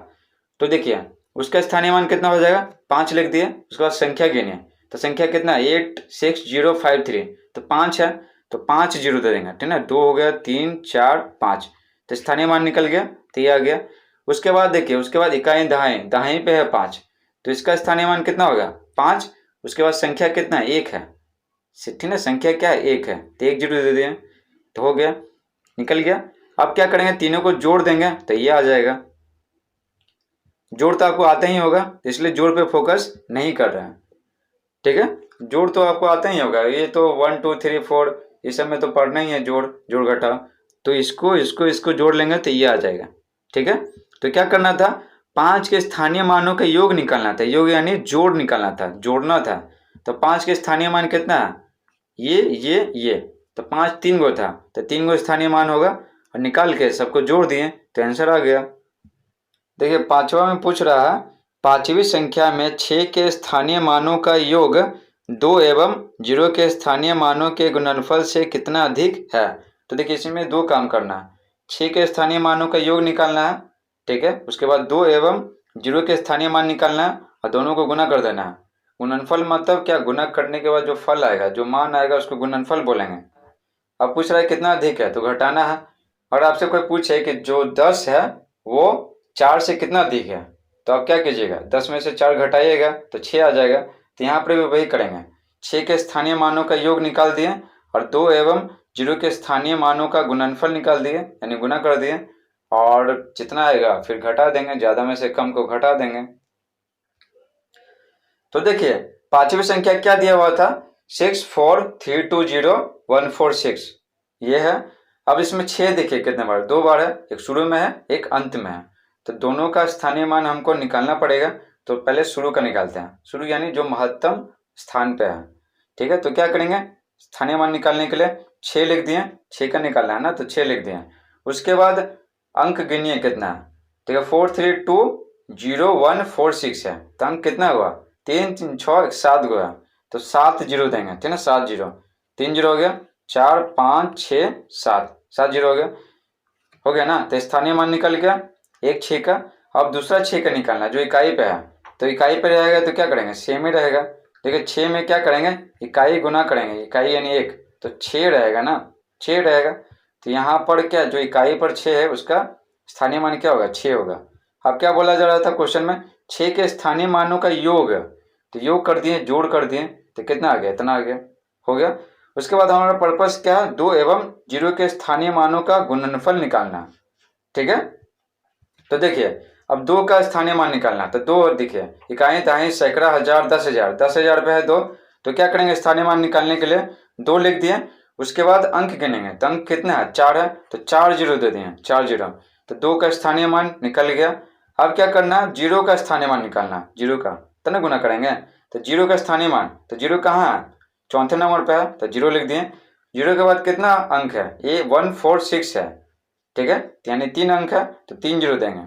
तो देखिए उसका स्थानीय मान कितना हो जाएगा, 5 लिख दिए। उसके बाद संख्या गिनिए, तो संख्या कितना है, 86053, तो 5 है, तो 5 जीरो दे देंगे, ठीक है। 2 हो गया, 3 4 5, तो स्थानीय मान निकल गया, तो ये आ गया। उसके बाद देखिए, उसके बाद इकाई दहाई, दहाई पे है 5, तो इसका स्थानीय मान कितना होगा, 5। उसके बाद संख्या कितना है, 1 है, ठीक है, संख्या क्या है, 1 है, तो 1 जीरो दे दिए, तो हो गया, निकल गया। अब क्या करेंगे, तीनों को जोड़ देंगे, तो ये आ जाएगा। जोड़ तो आपको आता ही होगा, इसलिए जोड़ पे फोकस नहीं कर रहे हैं, ठीक है। जोड़ तो आपको आता ही होगा, ये तो 1 2 3 4 इस सब में तो पढ़ना ही है, जोड़ जोड़ घटाओ। तो इसको इसको इसको जोड़ लेंगे तो ये आ जाएगा, ठीक है। तो क्या करना था, 5 के स्थानीय मानों का योग निकालना था, योग यानी जोड़ निकालना था, जोड़ना था। तो 5 के स्थानीय मान कितना है, ये, तो 5 3 गो था, तो 3 गो स्थानीय मान होगा, और निकाल के सबको जोड़ दिए, तो आंसर आ गया। देखिए 5वां में पूछ रहा है, 5वीं संख्या में 6 के स्थानीय मानों का योग 2 एवं 0 के स्थानीय मानों के गुणनफल से कितना अधिक है। तो देखिए इसमें 2 काम करना है, 6 के स्थानीय मानों का योग निकालना है, ठीक है। उसके बाद 2 एवं 0 के स्थानीय मान निकालना है, और दोनों को गुना कर देना है। गुणनफल मतलब क्या, गुना करने के बाद जो फल आएगा, जो मान आएगा, उसको गुणनफल बोलेंगे। अब पूछ रहा है कितना अधिक है, तो घटाना है। और आपसे कोई पूछे कि जो 10 है वो 4 से कितना अधिक है, तो आप क्या कीजिएगा, 10 में से 4 घटाइएगा तो 6 आ जाएगा। तो यहाँ पर भी वही करेंगे, 6 के स्थानीय मानों का योग निकाल दिए, और 2 एवं 0 के स्थानीय मानों का गुणनफल निकाल दिए, यानी गुना कर दिए, और जितना आएगा फिर घटा देंगे, ज़्यादा में से कम को घटा देंगे। तो देखिए 5वीं संख्या क्या दिया हुआ था, 64320 146, ये है। अब इसमें 6 देखिए कितने बार, 2 बार है, एक शुरू में है, एक अंत में है। तो दोनों का स्थानीय मान हमको निकालना पड़ेगा। तो पहले शुरू का निकालते हैं, शुरू यानी जो महत्तम स्थान पे है, ठीक है। तो क्या करेंगे, स्थानीय मान निकालने के लिए 6 लिख दिए, 6 का निकालना है ना, तो 6 लिख दिए। उसके बाद अंक गिनिए कितना है, ठीक है, 4320 146 है, तो अंक कितना हुआ, 3 3 6 7 गो है, तो 7 जीरो देंगे, ठीक है ना, 7 जीरो, 3 जीरो हो गया, 4 5 6 7, 7 जीरो हो गया ना। तो स्थानीय मान निकल गया एक 6 का। अब दूसरा 6 का निकालना जो इकाई पे है, तो इकाई पे रहेगा तो क्या करेंगे, सेम ही रहेगा। देखिए 6 में क्या करेंगे, इकाई गुना करेंगे, इकाई यानी 1, तो 6 रहेगा ना, 6 रहेगा। तो यहाँ पर क्या, जो इकाई पर 6 है उसका स्थानीय मान क्या होगा, 6 होगा। अब क्या बोला जा रहा था क्वेश्चन में, 6 के स्थानीय मानों का योग, तो योग कर दिए, जोड़ कर दिए, तो कितना आ गया, इतना आ गया, हो गया। उसके बाद हमारा पर्पस क्या है, 2 एवं 0 के स्थानीय मानों का गुणनफल निकालना, ठीक है। तो देखिए अब 2 का स्थानीय मान निकालना, तो 2 देखिए, इकाई दहाई सैकड़ा हजार 10,000, 10,000 पे है 2, तो क्या करेंगे, स्थानीय मान निकालने के लिए 2 लिख दिए। उसके बाद अंक गिनेंगे, तो अंक कितना है, 4 है, तो 4 जीरो दे दिए, 4 जीरो, तो 2 का स्थानीय मान निकल गया। अब क्या करना है, 0 का स्थानीय मान निकालना, 0 का तो ना गुना करेंगे, तो 0 का स्थानीय मान, तो 0 कहाँ है, चौथे नंबर पे है, तो 0 लिख दिए। 0 के बाद कितना अंक है, ये 146 है, ठीक है, यानी 3 अंक है, तो 3 जीरो देंगे,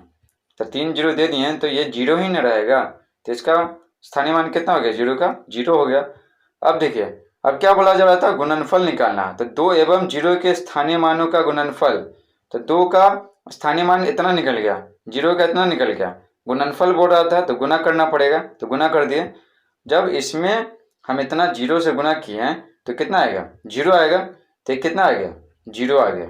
तो 3 जीरो दे दिए, तो ये 0 ही न रहेगा, तो इसका स्थानीय मान कितना हो गया, 0 का 0 हो गया। अब देखिए अब क्या बोला जा रहा था, गुणनफल निकालना, तो 2 एवं 0 के स्थानीय मानों का गुणनफल, तो 2 का स्थानीय मान इतना निकल गया, 0 का इतना निकल गया, गुणनफल बोल रहा था तो गुना करना पड़ेगा, तो गुना कर दिए। जब इसमें हम इतना 0 से गुना किए तो कितना आएगा, 0 आएगा, तो कितना आ गया, 0 आ गया।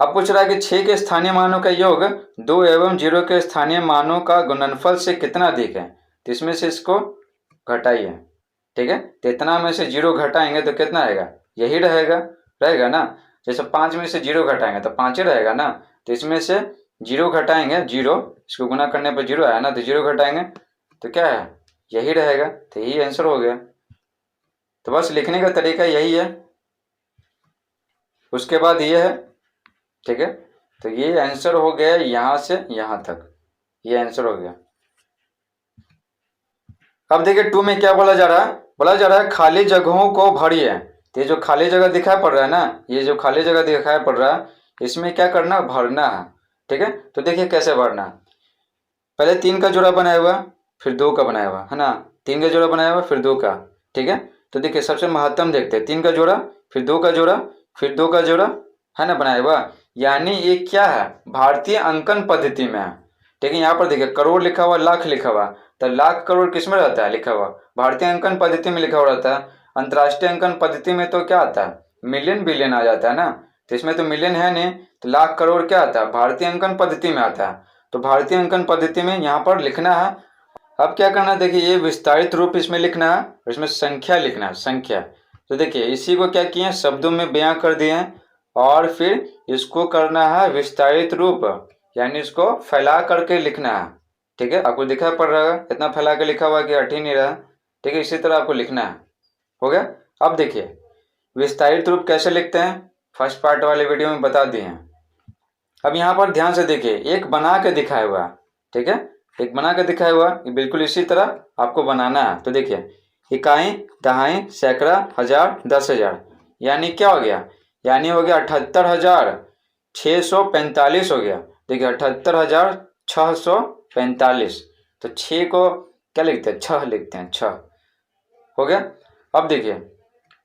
अब पूछ रहा है कि 6 के स्थानीय मानों का योग 2 एवं 0 के स्थानीय मानों का गुणनफल से कितना अधिक है, तो इसमें से इसको घटाइए, ठीक है। तो इतना में से 0 घटाएंगे तो कितना आएगा, यही रहेगा ना। जैसे 5 में से 0 घटाएंगे तो 5 ही रहेगा ना, तो इसमें से 0 घटाएंगे, 0 इसको गुना करने पर 0 आया ना, तो 0 घटाएंगे तो क्या है, यही रहेगा, तो यही आंसर हो गया। तो बस लिखने का तरीका यही है, उसके बाद ये है, ठीक है। तो ये आंसर हो गया यहाँ से यहाँ तक, ये आंसर हो गया। अब देखिए 2 में क्या बोला जा रहा है, बोला जा रहा है खाली जगहों को भरिए। तो ये जो खाली जगह दिखाई पड़ रहा है ना, ये जो खाली जगह दिखाई पड़ रहा है, इसमें क्या करना, भरना है, ठीक है। तो देखिए कैसे भरना है। पहले 3 का जोड़ा बनाया हुआ, फिर 2 का बनाया हुआ है ना, 3 का जोड़ा बनाया हुआ फिर 2 का, ठीक है। तो देखिए सबसे महत्तम देखते हैं, 3 का जोड़ा फिर 2 का जोड़ा फिर 2 का जोड़ा, है ना, बनाया हुआ। यानी ये क्या है, भारतीय अंकन पद्धति में है, ठीक है। यहाँ पर देखिए करोड़ लिखा हुआ, लाख लिखा हुआ, तो लाख करोड़ किस में रहता है लिखा हुआ, भारतीय अंकन पद्धति में लिखा हुआ रहता है। अंतर्राष्ट्रीय अंकन पद्धति में तो क्या आता है, मिलियन बिलियन आ जाता है ना, तो इसमें तो मिलियन है नहीं, तो लाख करोड़ क्या आता है, भारतीय अंकन पद्धति में आता है। तो भारतीय अंकन पद्धति में यहाँ पर लिखना है। अब क्या करना है, देखिए ये विस्तारित रूप इसमें लिखना है, और इसमें संख्या लिखना है, संख्या। तो देखिए इसी को क्या किए, शब्दों में बयां कर दिए हैं, और फिर इसको करना है विस्तारित रूप, यानी इसको फैला करके लिखना है, ठीक है। आपको दिखाई पड़ रहा है इतना फैला के लिखा हुआ कि हट ही नहीं रहा, ठीक है। इसी तरह आपको लिखना है, हो गया। अब देखिए विस्तारित रूप कैसे लिखते हैं, फर्स्ट पार्ट वाले वीडियो में बता दिए हैं। अब यहाँ पर ध्यान से देखिए, एक बना के दिखाया हुआ, ठीक है, एक बना के दिखाया हुआ, बिल्कुल इसी तरह आपको बनाना है। तो देखिए इकाई, दहाई, सैकड़ा, हजार, 10,000, यानी क्या हो गया, यानी हो गया 78,645 हो गया। देखिए 78,645, तो 6 को क्या लिखते हैं, 6 लिखते हैं, 6 हो गया। अब देखिए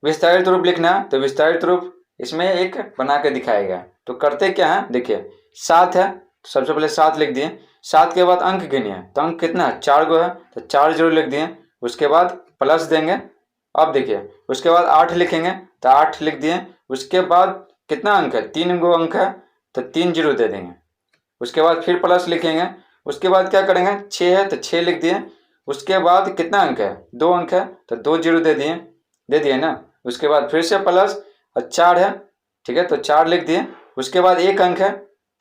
विस्तारित रूप लिखना है, तो विस्तारित रूप इसमें एक बना के दिखाया गया। तो करते क्या है, देखिए 7 है, तो सबसे पहले 7 लिख दिए, 7 के बाद अंक गिनिए, तो अंक कितना है, 4 गो है, तो 4 जीरो लिख दिए, उसके बाद प्लस देंगे। अब देखिए उसके बाद 8 लिखेंगे, तो 8 लिख दिए, उसके बाद कितना अंक है, 3 गो अंक है, तो 3 जीरो दे देंगे, उसके बाद फिर प्लस लिखेंगे। उसके बाद क्या करेंगे, 6 है तो 6 लिख दिए, उसके बाद कितना अंक है, 2 अंक है, तो 2 जीरो दे दिए ना। उसके बाद फिर से प्लस, और 4 है, ठीक है, तो 4 लिख दिए, उसके बाद 1 अंक है,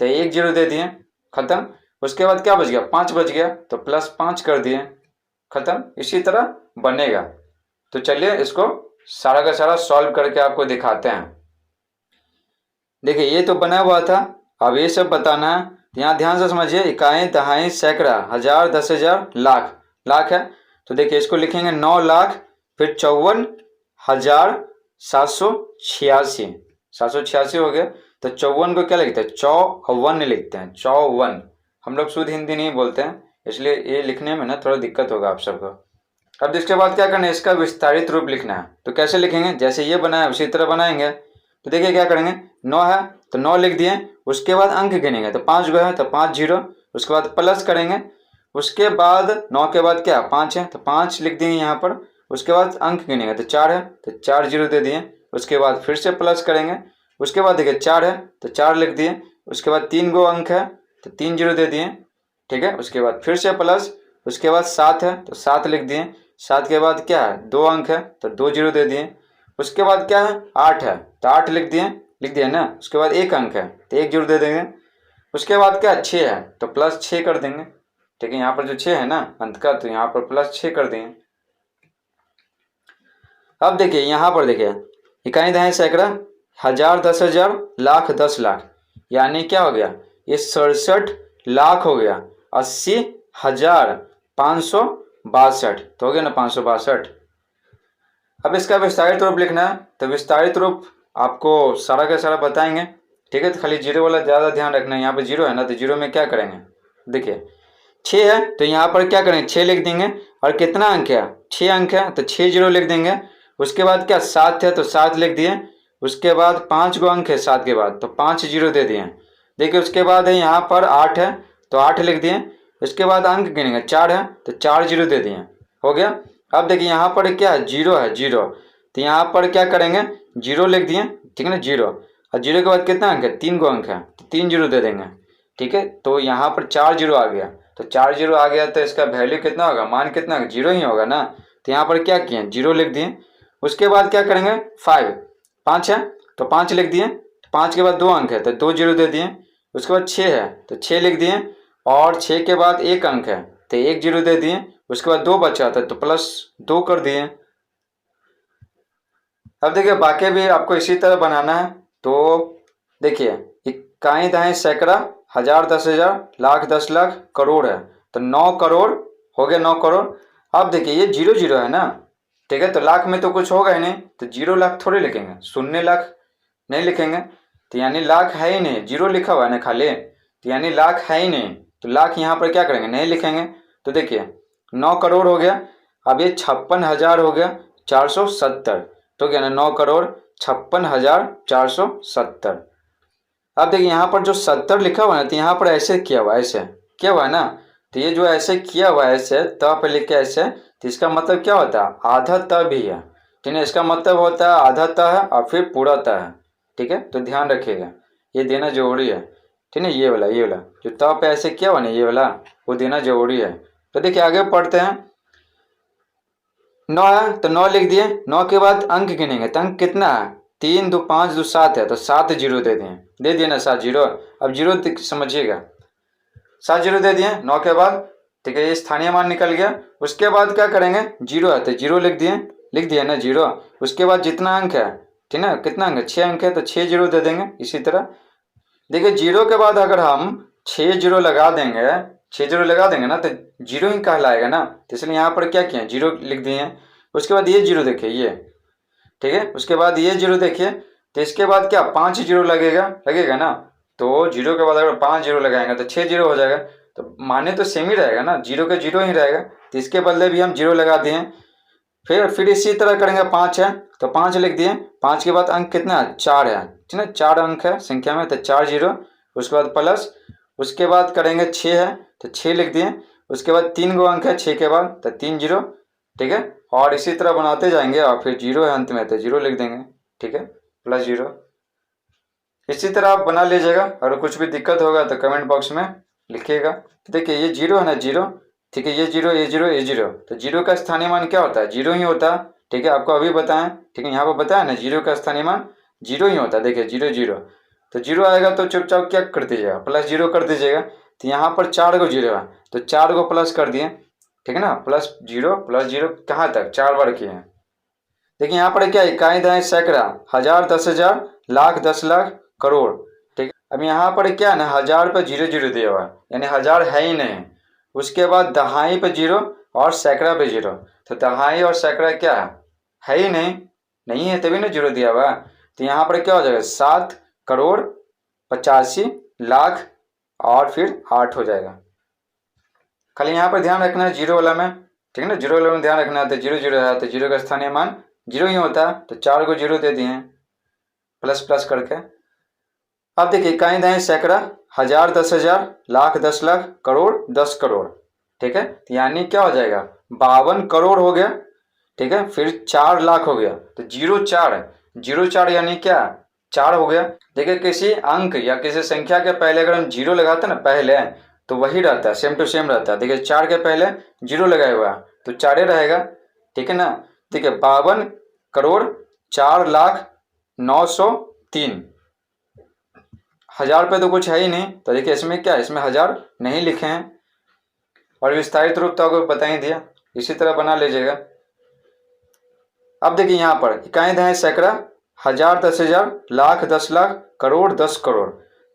तो 1 जीरो दे दिए, खत्म। उसके बाद क्या बच गया, 5 बच गया, तो +5 कर दिए, खत्म। इसी तरह बनेगा। तो चलिए इसको सारा का सारा सॉल्व करके आपको दिखाते हैं। देखिए ये तो बना हुआ था, अब ये सब बताना है। यहाँ ध्यान से समझिए, इकाई, दहाई, सैकड़ा, हजार, 10,000, लाख, लाख है, तो देखिए इसको लिखेंगे 9 लाख, फिर 54,786, 786 हो गया। तो 54 को क्या लिखते हैं, 54 लिखते हैं, 54। हम लोग शुद्ध हिंदी नहीं बोलते हैं, इसलिए ये लिखने में ना थोड़ा दिक्कत होगा आप सबको। अब इसके बाद क्या करना है, इसका विस्तारित रूप लिखना है। तो कैसे लिखेंगे, जैसे ये बना है उसी तरह बनाएंगे। तो देखिए क्या करेंगे, 9 है तो 9 लिख दिए, उसके बाद अंक गिनेंगे, तो 5 गो है तो 5 जीरो, उसके बाद प्लस करेंगे, उसके बाद 9 के बाद क्या 5 है, तो 5 लिख देंगे यहाँ पर, उसके बाद अंक गिनेंगे, तो 4 है तो 4 जीरो दे दिए, उसके बाद फिर से प्लस करेंगे, उसके बाद देखिए 4 है तो 4 लिख दिए, उसके बाद 3 गो अंक है तो 3 जीरो दे दिए, ठीक है। उसके बाद फिर से प्लस, उसके बाद 7 है तो 7 लिख दिए, 7 के बाद क्या है, 2 अंक है तो 2 जीरो दे दिए, उसके बाद क्या है, 8 है तो 8 लिख दिए ना, उसके बाद 1 अंक है तो 1 जीरो दे देंगे, उसके बाद क्या 6 है तो +6 कर देंगे, ठीक है। यहाँ पर जो 6 है ना अंत का, तो यहाँ पर +6 कर देंगे। अब देखिए यहाँ पर देखिए इकाई, दहाई, सैकड़ा, हजार, 10,000, लाख, 10 लाख, यानी क्या हो गया, ये 67 लाख हो गया, 80,562, तो हो गया ना 562। अब इसका विस्तारित रूप लिखना है, तो विस्तारित रूप आपको सारा का सारा बताएंगे, ठीक है। तो खाली जीरो वाला ज़्यादा ध्यान रखना है, यहाँ पे जीरो है ना, तो जीरो में क्या करेंगे, देखिए 6 है तो यहाँ पर क्या करेंगे, 6 लिख देंगे, और कितना अंक है, 6 अंक है तो 6 जीरो लिख देंगे, उसके बाद क्या 7 है तो 7 लिख दिए, उसके बाद 5 गो अंक है 7 के बाद, तो 5 जीरो दे दिए। देखिए उसके बाद है यहाँ पर 8 है तो 8 लिख दिए, उसके बाद अंक गिनेंगे, 4 है तो 4 जीरो दे दिए, हो गया। अब देखिए यहाँ पर क्या है, जीरो है, जीरो, तो यहाँ पर क्या करेंगे, जीरो लिख दिए, ठीक है ना, जीरो, और जीरो के बाद कितना अंक है, 3 गो अंक है तो 3 जीरो दे देंगे, ठीक है। तो यहाँ पर 4 जीरो आ गया, तो 4 जीरो आ गया तो इसका वैल्यू कितना होगा, मान कितना होगा, जीरो ही होगा ना, तो यहाँ पर क्या किए, जीरो लिख दिए, उसके बाद क्या करेंगे, 5 है तो 5 लिख दिए, 5 के बाद 2 अंक है तो 2 जीरो दे दिए, उसके बाद 6 है तो 6 लिख दिए, और 6 के बाद 1 अंक है तो 1 जीरो दे दिए, उसके बाद 2 बचा था तो +2 कर दिए। अब देखिए बाकी भी आपको इसी तरह बनाना है, तो देखिए इकाई दाएं सैकड़ा, हजार, 10,000, लाख, 10,00,000, करोड़ है। तो 9 करोड़ हो गया, 9 करोड़। अब देखिए ये 0 0 है ना, ठीक है, तो लाख में तो कुछ होगा ही नहीं, तो 0 लाख थोड़े लिखेंगे, 0 लाख नहीं लिखेंगे, तो यानी लाख है ही नहीं, 0 लिखा हुआ है ना खाली, तो यानी लाख है ही नहीं, तो लाख यहाँ पर क्या करेंगे, नहीं लिखेंगे। तो देखिए 9 करोड़ हो गया, अब ये 56,000 हो गया 470, तो क्या ना 9 करोड़ 56,470। अब देखिए यहाँ पर जो 70 लिखा हुआ है ना, तो यहाँ पर ऐसे किया हुआ है, ऐसे किया हुआ है ना, तो ये जो ऐसे किया हुआ है ऐसे त पे लिख के ऐसे, तो इसका मतलब क्या होता है, आधा त भी है, ठीक है, इसका मतलब होता है आधा त है और फिर पूरा त है, ठीक है, तो ध्यान रखिएगा ये देना जरूरी है, ठीक है, ये वाला जो त पे ऐसे किया हुआ ना ये वाला, वो देना जरूरी है। तो देखिए आगे पढ़ते हैं, 9 है तो 9 लिख दिए, 9 के बाद अंक गिनेंगे, तो अंक कितना है, 3 2 5 2 7 है, तो 7 जीरो दे दिए ना, 7 जीरो। अब जीरो समझिएगा, 7 जीरो दे दिए 9 के बाद, ठीक है, ये स्थानीय मान निकल गया। उसके बाद क्या करेंगे, जीरो है तो जीरो लिख दिए ना जीरो। उसके बाद जितना अंक है, ठीक है, कितना अंक है, 6 अंक है, तो 6 जीरो दे देंगे। इसी तरह देखिए जीरो के बाद अगर हम 6 जीरो लगा देंगे, 6 जीरो लगा देंगे ना, तो जीरो ही कहलाएगा ना, तो इसलिए यहाँ पर क्या किए, जीरो लिख दिए हैं। उसके बाद ये जीरो देखिए ये, ठीक है, उसके बाद ये जीरो देखिए, तो इसके बाद क्या 5 जीरो लगेगा ना, तो जीरो के बाद अगर 5 जीरो लगाएंगे तो 6 जीरो हो जाएगा, तो माने तो सेम ही रहेगा ना, जीरो का जीरो ही रहेगा, तो इसके बदले भी हम जीरो लगा दिए। फिर इसी तरह करेंगे, 5 है तो 5 लिख दिए, 5 के बाद अंक कितना है, 4 है, ठीक है, 4 अंक है संख्या में, तो 4 जीरो। उसके बाद प्लस, उसके बाद करेंगे 6 है तो 6 लिख दिए। उसके बाद 3 गो अंक है 6 के बाद, तो 3 जीरो, ठीक है, और इसी तरह बनाते जाएंगे और फिर जीरो है अंत में तो जीरो लिख देंगे, ठीक है, प्लस जीरो। इसी तरह आप बना लीजिएगा, अगर कुछ भी दिक्कत होगा तो कमेंट बॉक्स में लिखिएगा। तो देखिए ये जीरो है ना, जीरो, ठीक है, ये जीरो ये जीरो ये जीरो, तो जीरो का स्थानीय मान क्या होता है, जीरो ही होता है, ठीक है, आपको अभी बताएं, ठीक है, यहाँ पर बताया ना जीरो का स्थानीय मान जीरो ही होता है। देखिए जीरो जीरो, तो जीरो आएगा तो चुपचाप क्या कर दीजिएगा, प्लस जीरो कर दीजिएगा। तो यहाँ पर 4 गो जीरो है तो 4 गो प्लस कर दिए, ठीक है ना, प्लस जीरो कहाँ तक, 4 बार किए हैं। देखिए यहाँ पर क्या, इकाई दाएं सैकड़ा, हजार, 10,000, लाख, 10,00,000, करोड़, ठीक है। अब यहाँ पर क्या है ना, हजार पे जीरो जीरो दिया हुआ है, यानी हजार है ही नहीं। उसके बाद दहाई पे जीरो और सैकड़ा पे जीरो, तो दहाई और सैकड़ा क्या है ही नहीं है, तभी ना जीरो दिया हुआ है। तो यहाँ पर क्या हो जाएगा, 7 करोड़ 85 लाख और फिर 8 हो जाएगा। खाली यहाँ पर ध्यान रखना है जीरो वाला में, ठीक है ना, जीरो वाला में ध्यान रखना है, तो जीरो जीरो है तो जीरो का स्थानीय मान जीरो ही होता है, तो 4 को जीरो दे दिए हैं प्लस प्लस करके। अब देखिए इकाई दाएं सैकड़ा, हजार, 10,000, लाख, 10,00,000, करोड़, 10 करोड़, ठीक है, तो यानी क्या हो जाएगा, 52 करोड़ हो गया, ठीक है, फिर 4 लाख हो गया, तो जीरो चार यानी क्या, 4 हो गया। देखिए किसी अंक या किसी संख्या के पहले अगर हम जीरो लगाते हैं ना पहले, तो वही रहता है, सेम टू सेम रहता है। देखिए 4 के पहले जीरो लगाया हुआ है तो 4 रहेगा, ठीक है ना। देखिए 52 करोड़ 4,09,03, हजार पे तो कुछ है ही नहीं, तो देखिए इसमें क्या है, इसमें हजार नहीं लिखे हैं, और विस्तारित रूप तो आपको बता ही दिया, इसी तरह बना लीजिएगा। अब देखिए यहाँ पर इकाई दाएं सैकड़ा, हजार, 10,000, लाख, 10,00,000, करोड़, 10 करोड़,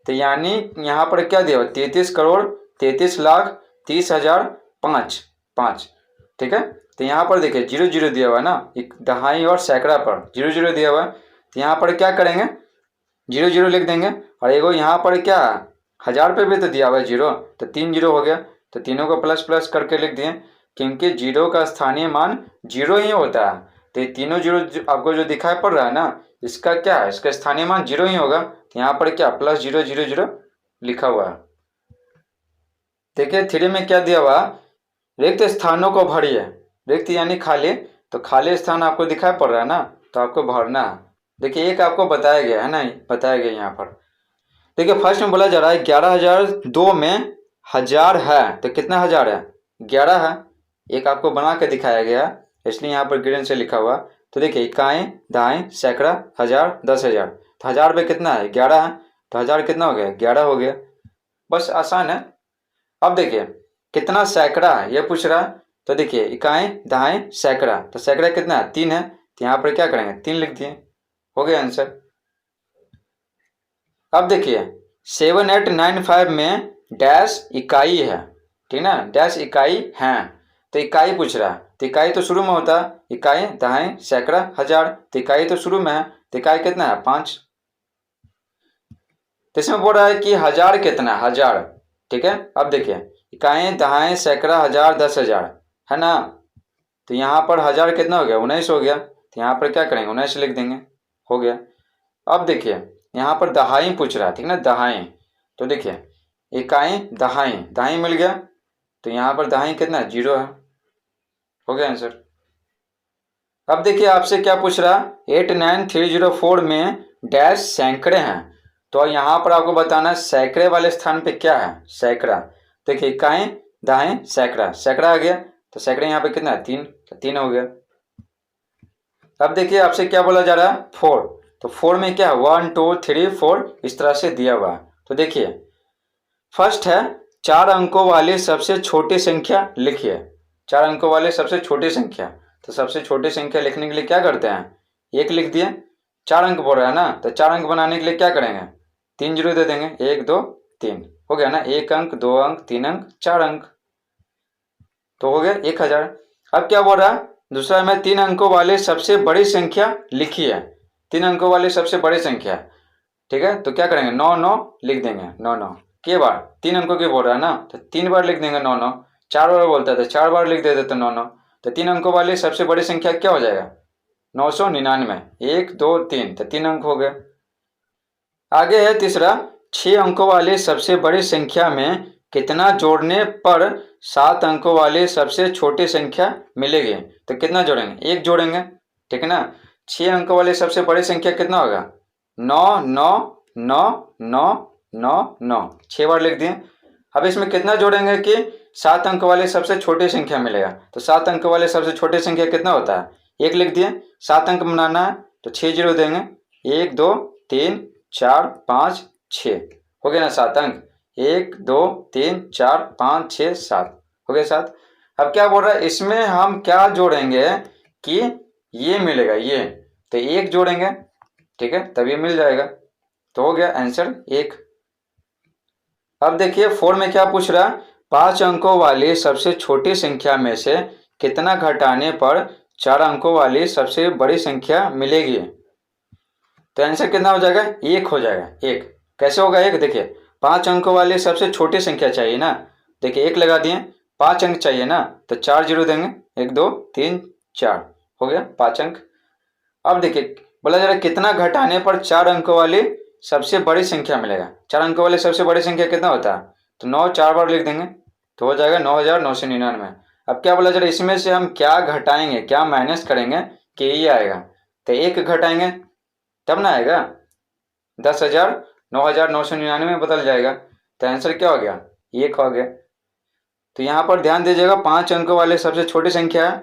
तो यानी यहाँ पर क्या दिया हुआ, 33 करोड़ 33 लाख 30,000 5, ठीक है। तो यहाँ पर देखिए जीरो जीरो दिया हुआ है ना, एक दहाई और सैकड़ा पर जीरो जीरो दिया हुआ है, तो यहाँ पर क्या करेंगे, जीरो जीरो लिख देंगे। और एगो यहाँ पर क्या, हजार पे भी तो दिया हुआ है जीरो, तो 3 जीरो हो गया, तो तीनों को प्लस प्लस करके लिख दिए, क्योंकि जीरो का स्थानीय मान जीरो ही होता है। तो ये तीनों जीरो आपको जो दिखाई पड़ रहा है ना, इसका क्या है, इसका स्थानीय मान जीरो ही होगा, तो यहाँ पर क्या प्लस जीरो जीरो जीरो लिखा हुआ है। देखिए 3 में क्या दिया हुआ, रिक्त स्थानों को भरिए, रिक्त यानी खाली, तो खाली स्थान आपको दिखाई पड़ रहा है ना, तो आपको भरना है। देखिए एक आपको बताया गया है ना, बताया गया यहाँ पर। देखिए फर्स्ट में बोला जा रहा है 11,002 में हजार है, तो कितना हजार है, 11 है, एक आपको बना के दिखाया गया इसलिए यहाँ पर ग्रीन से लिखा हुआ। तो देखिए इकाई दाएं सैकड़ा, हजार, 10,000, तो हजार पे कितना है, 11 है, तो हजार कितना हो गया, 11 हो गया, बस आसान है। अब देखिए कितना सैकड़ा है ये पूछ रहा है, तो देखिए इकाई दाएं सैकड़ा, तो सैकड़ा कितना है, 3 है, तो यहाँ पर क्या करेंगे 3 लिख दिए, हो गया आंसर। अब देखिए 7895 में डैश इकाई है, ठीक ना, डैश इकाई है, तो इकाई पूछ रहा है, तो इकाई तो शुरू में होता है, इकाई दहाई सैकड़ा हजार, तो इकाई तो शुरू में है, तो इकाई कितना है 5। तो इसमें बोल रहा है कि हजार कितना है, हजार, ठीक है। अब देखिए इकाई दहाई सैकड़ा हजार 10,000 है ना, तो यहाँ पर हजार कितना हो गया 19 हो गया, तो यहाँ पर क्या करेंगे 19 लिख देंगे, हो गया। अब देखिए यहाँ पर दहाई पूछ रहा है, ठीक ना, दहाई, तो देखिए इकाई दहाई, दहाई मिल गया, तो यहाँ पर दहाई कितना 0 है, हो गया आंसर। अब देखिए आपसे क्या पूछ रहा, 89304 में डैश सैकड़े हैं, तो यहाँ पर आपको बताना है सैकड़े वाले स्थान पे क्या है, सैकड़ा। देखिए इकाई दहाई सैकड़ा, सैकड़ा आ गया, तो सैकड़े यहाँ पे कितना है 3, तो 3 हो गया। अब देखिए आपसे क्या बोला जा रहा है 4, तो 4 में क्या है 1 2 3 4 इस तरह से दिया हुआ है। तो देखिए फर्स्ट है 4 अंकों वाली सबसे छोटी संख्या लिखिए, 4 अंकों वाली सबसे छोटी संख्या, तो सबसे छोटी संख्या लिखने के लिए क्या करते हैं, 1 लिख दिए, 4 अंक बोल रहा है ना, तो 4 अंक बनाने के लिए क्या करेंगे 3 जीरो दे देंगे, 1 2 3, हो गया ना, 1 अंक 2 अंक 3 अंक 4 अंक, तो हो गया 1000। अब क्या बोल रहा है दूसरा में 3 अंकों वाली सबसे बड़ी संख्या लिखी है, 3 अंकों वाली सबसे बड़ी संख्या, ठीक है, तो क्या करेंगे 9 9 लिख देंगे, 9 9 के बार 3 अंकों की बोल रहा है ना, तो 3 बार लिख देंगे 9 9, 4 बार बोलता है तो 4 बार लिख देते तो 9 9, तो 3 अंकों वाली सबसे बड़ी संख्या क्या हो जाएगा 999, 1 2 3, तो 3 अंक हो गए। आगे है तीसरा 6 अंकों वाली सबसे बड़ी संख्या में कितना जोड़ने पर 7 अंकों वाली सबसे छोटी संख्या मिलेगी, तो कितना जोड़ेंगे 1 जोड़ेंगे, ठीक है ना। 6 अंकों वाली सबसे बड़ी संख्या कितना होगा 9 9 9 9 9 9, 6 बार लिख दिए। अब इसमें कितना जोड़ेंगे कि 7 अंक वाली सबसे छोटी संख्या मिलेगा, तो 7 अंक वाली सबसे छोटी संख्या कितना होता है 1 लिख दिए, 7 अंक बनाना है तो 6 जीरो देंगे, 1 2 3 4 5 6, हो गया ना 7 अंक, 1 2 3 4 5 6 7, हो गया 7। अब क्या बोल रहा है इसमें हम क्या जोड़ेंगे कि ये मिलेगा ये, तो 1 जोड़ेंगे, ठीक है, तब ये मिल जाएगा, तो हो गया आंसर 1। अब देखिए 4 में क्या पूछ रहा है 5 अंकों वाली सबसे छोटी संख्या में से कितना घटाने पर 4 अंकों वाली सबसे बड़ी संख्या मिलेगी, तो आंसर कितना हो जाएगा 1 हो जाएगा। 1 कैसे होगा 1, देखिए 5 अंकों वाली सबसे छोटी संख्या चाहिए ना, देखिए 1 लगा दिए, 5 अंक चाहिए ना, तो 4 जीरो देंगे, 1 2 3 4, हो गया 5 अंक। अब देखिए बोला जा रहा है कितना घटाने पर 4 अंकों वाली सबसे बड़ी संख्या मिलेगा, 4 अंकों वाली सबसे बड़ी संख्या कितना होता है, तो 9 4 बार लिख देंगे, तो हो जाएगा 9999। अब क्या बोला जा रहा है इसमें से हम क्या घटाएंगे, क्या माइनस करेंगे कि ये आएगा, तो 1 घटाएंगे तब ना आएगा 10,000, 9,999 में बदल जाएगा, तो आंसर क्या हो गया 1 हो गया। तो यहाँ पर ध्यान दीजिएगा 5 अंकों वाले सबसे छोटी संख्या है,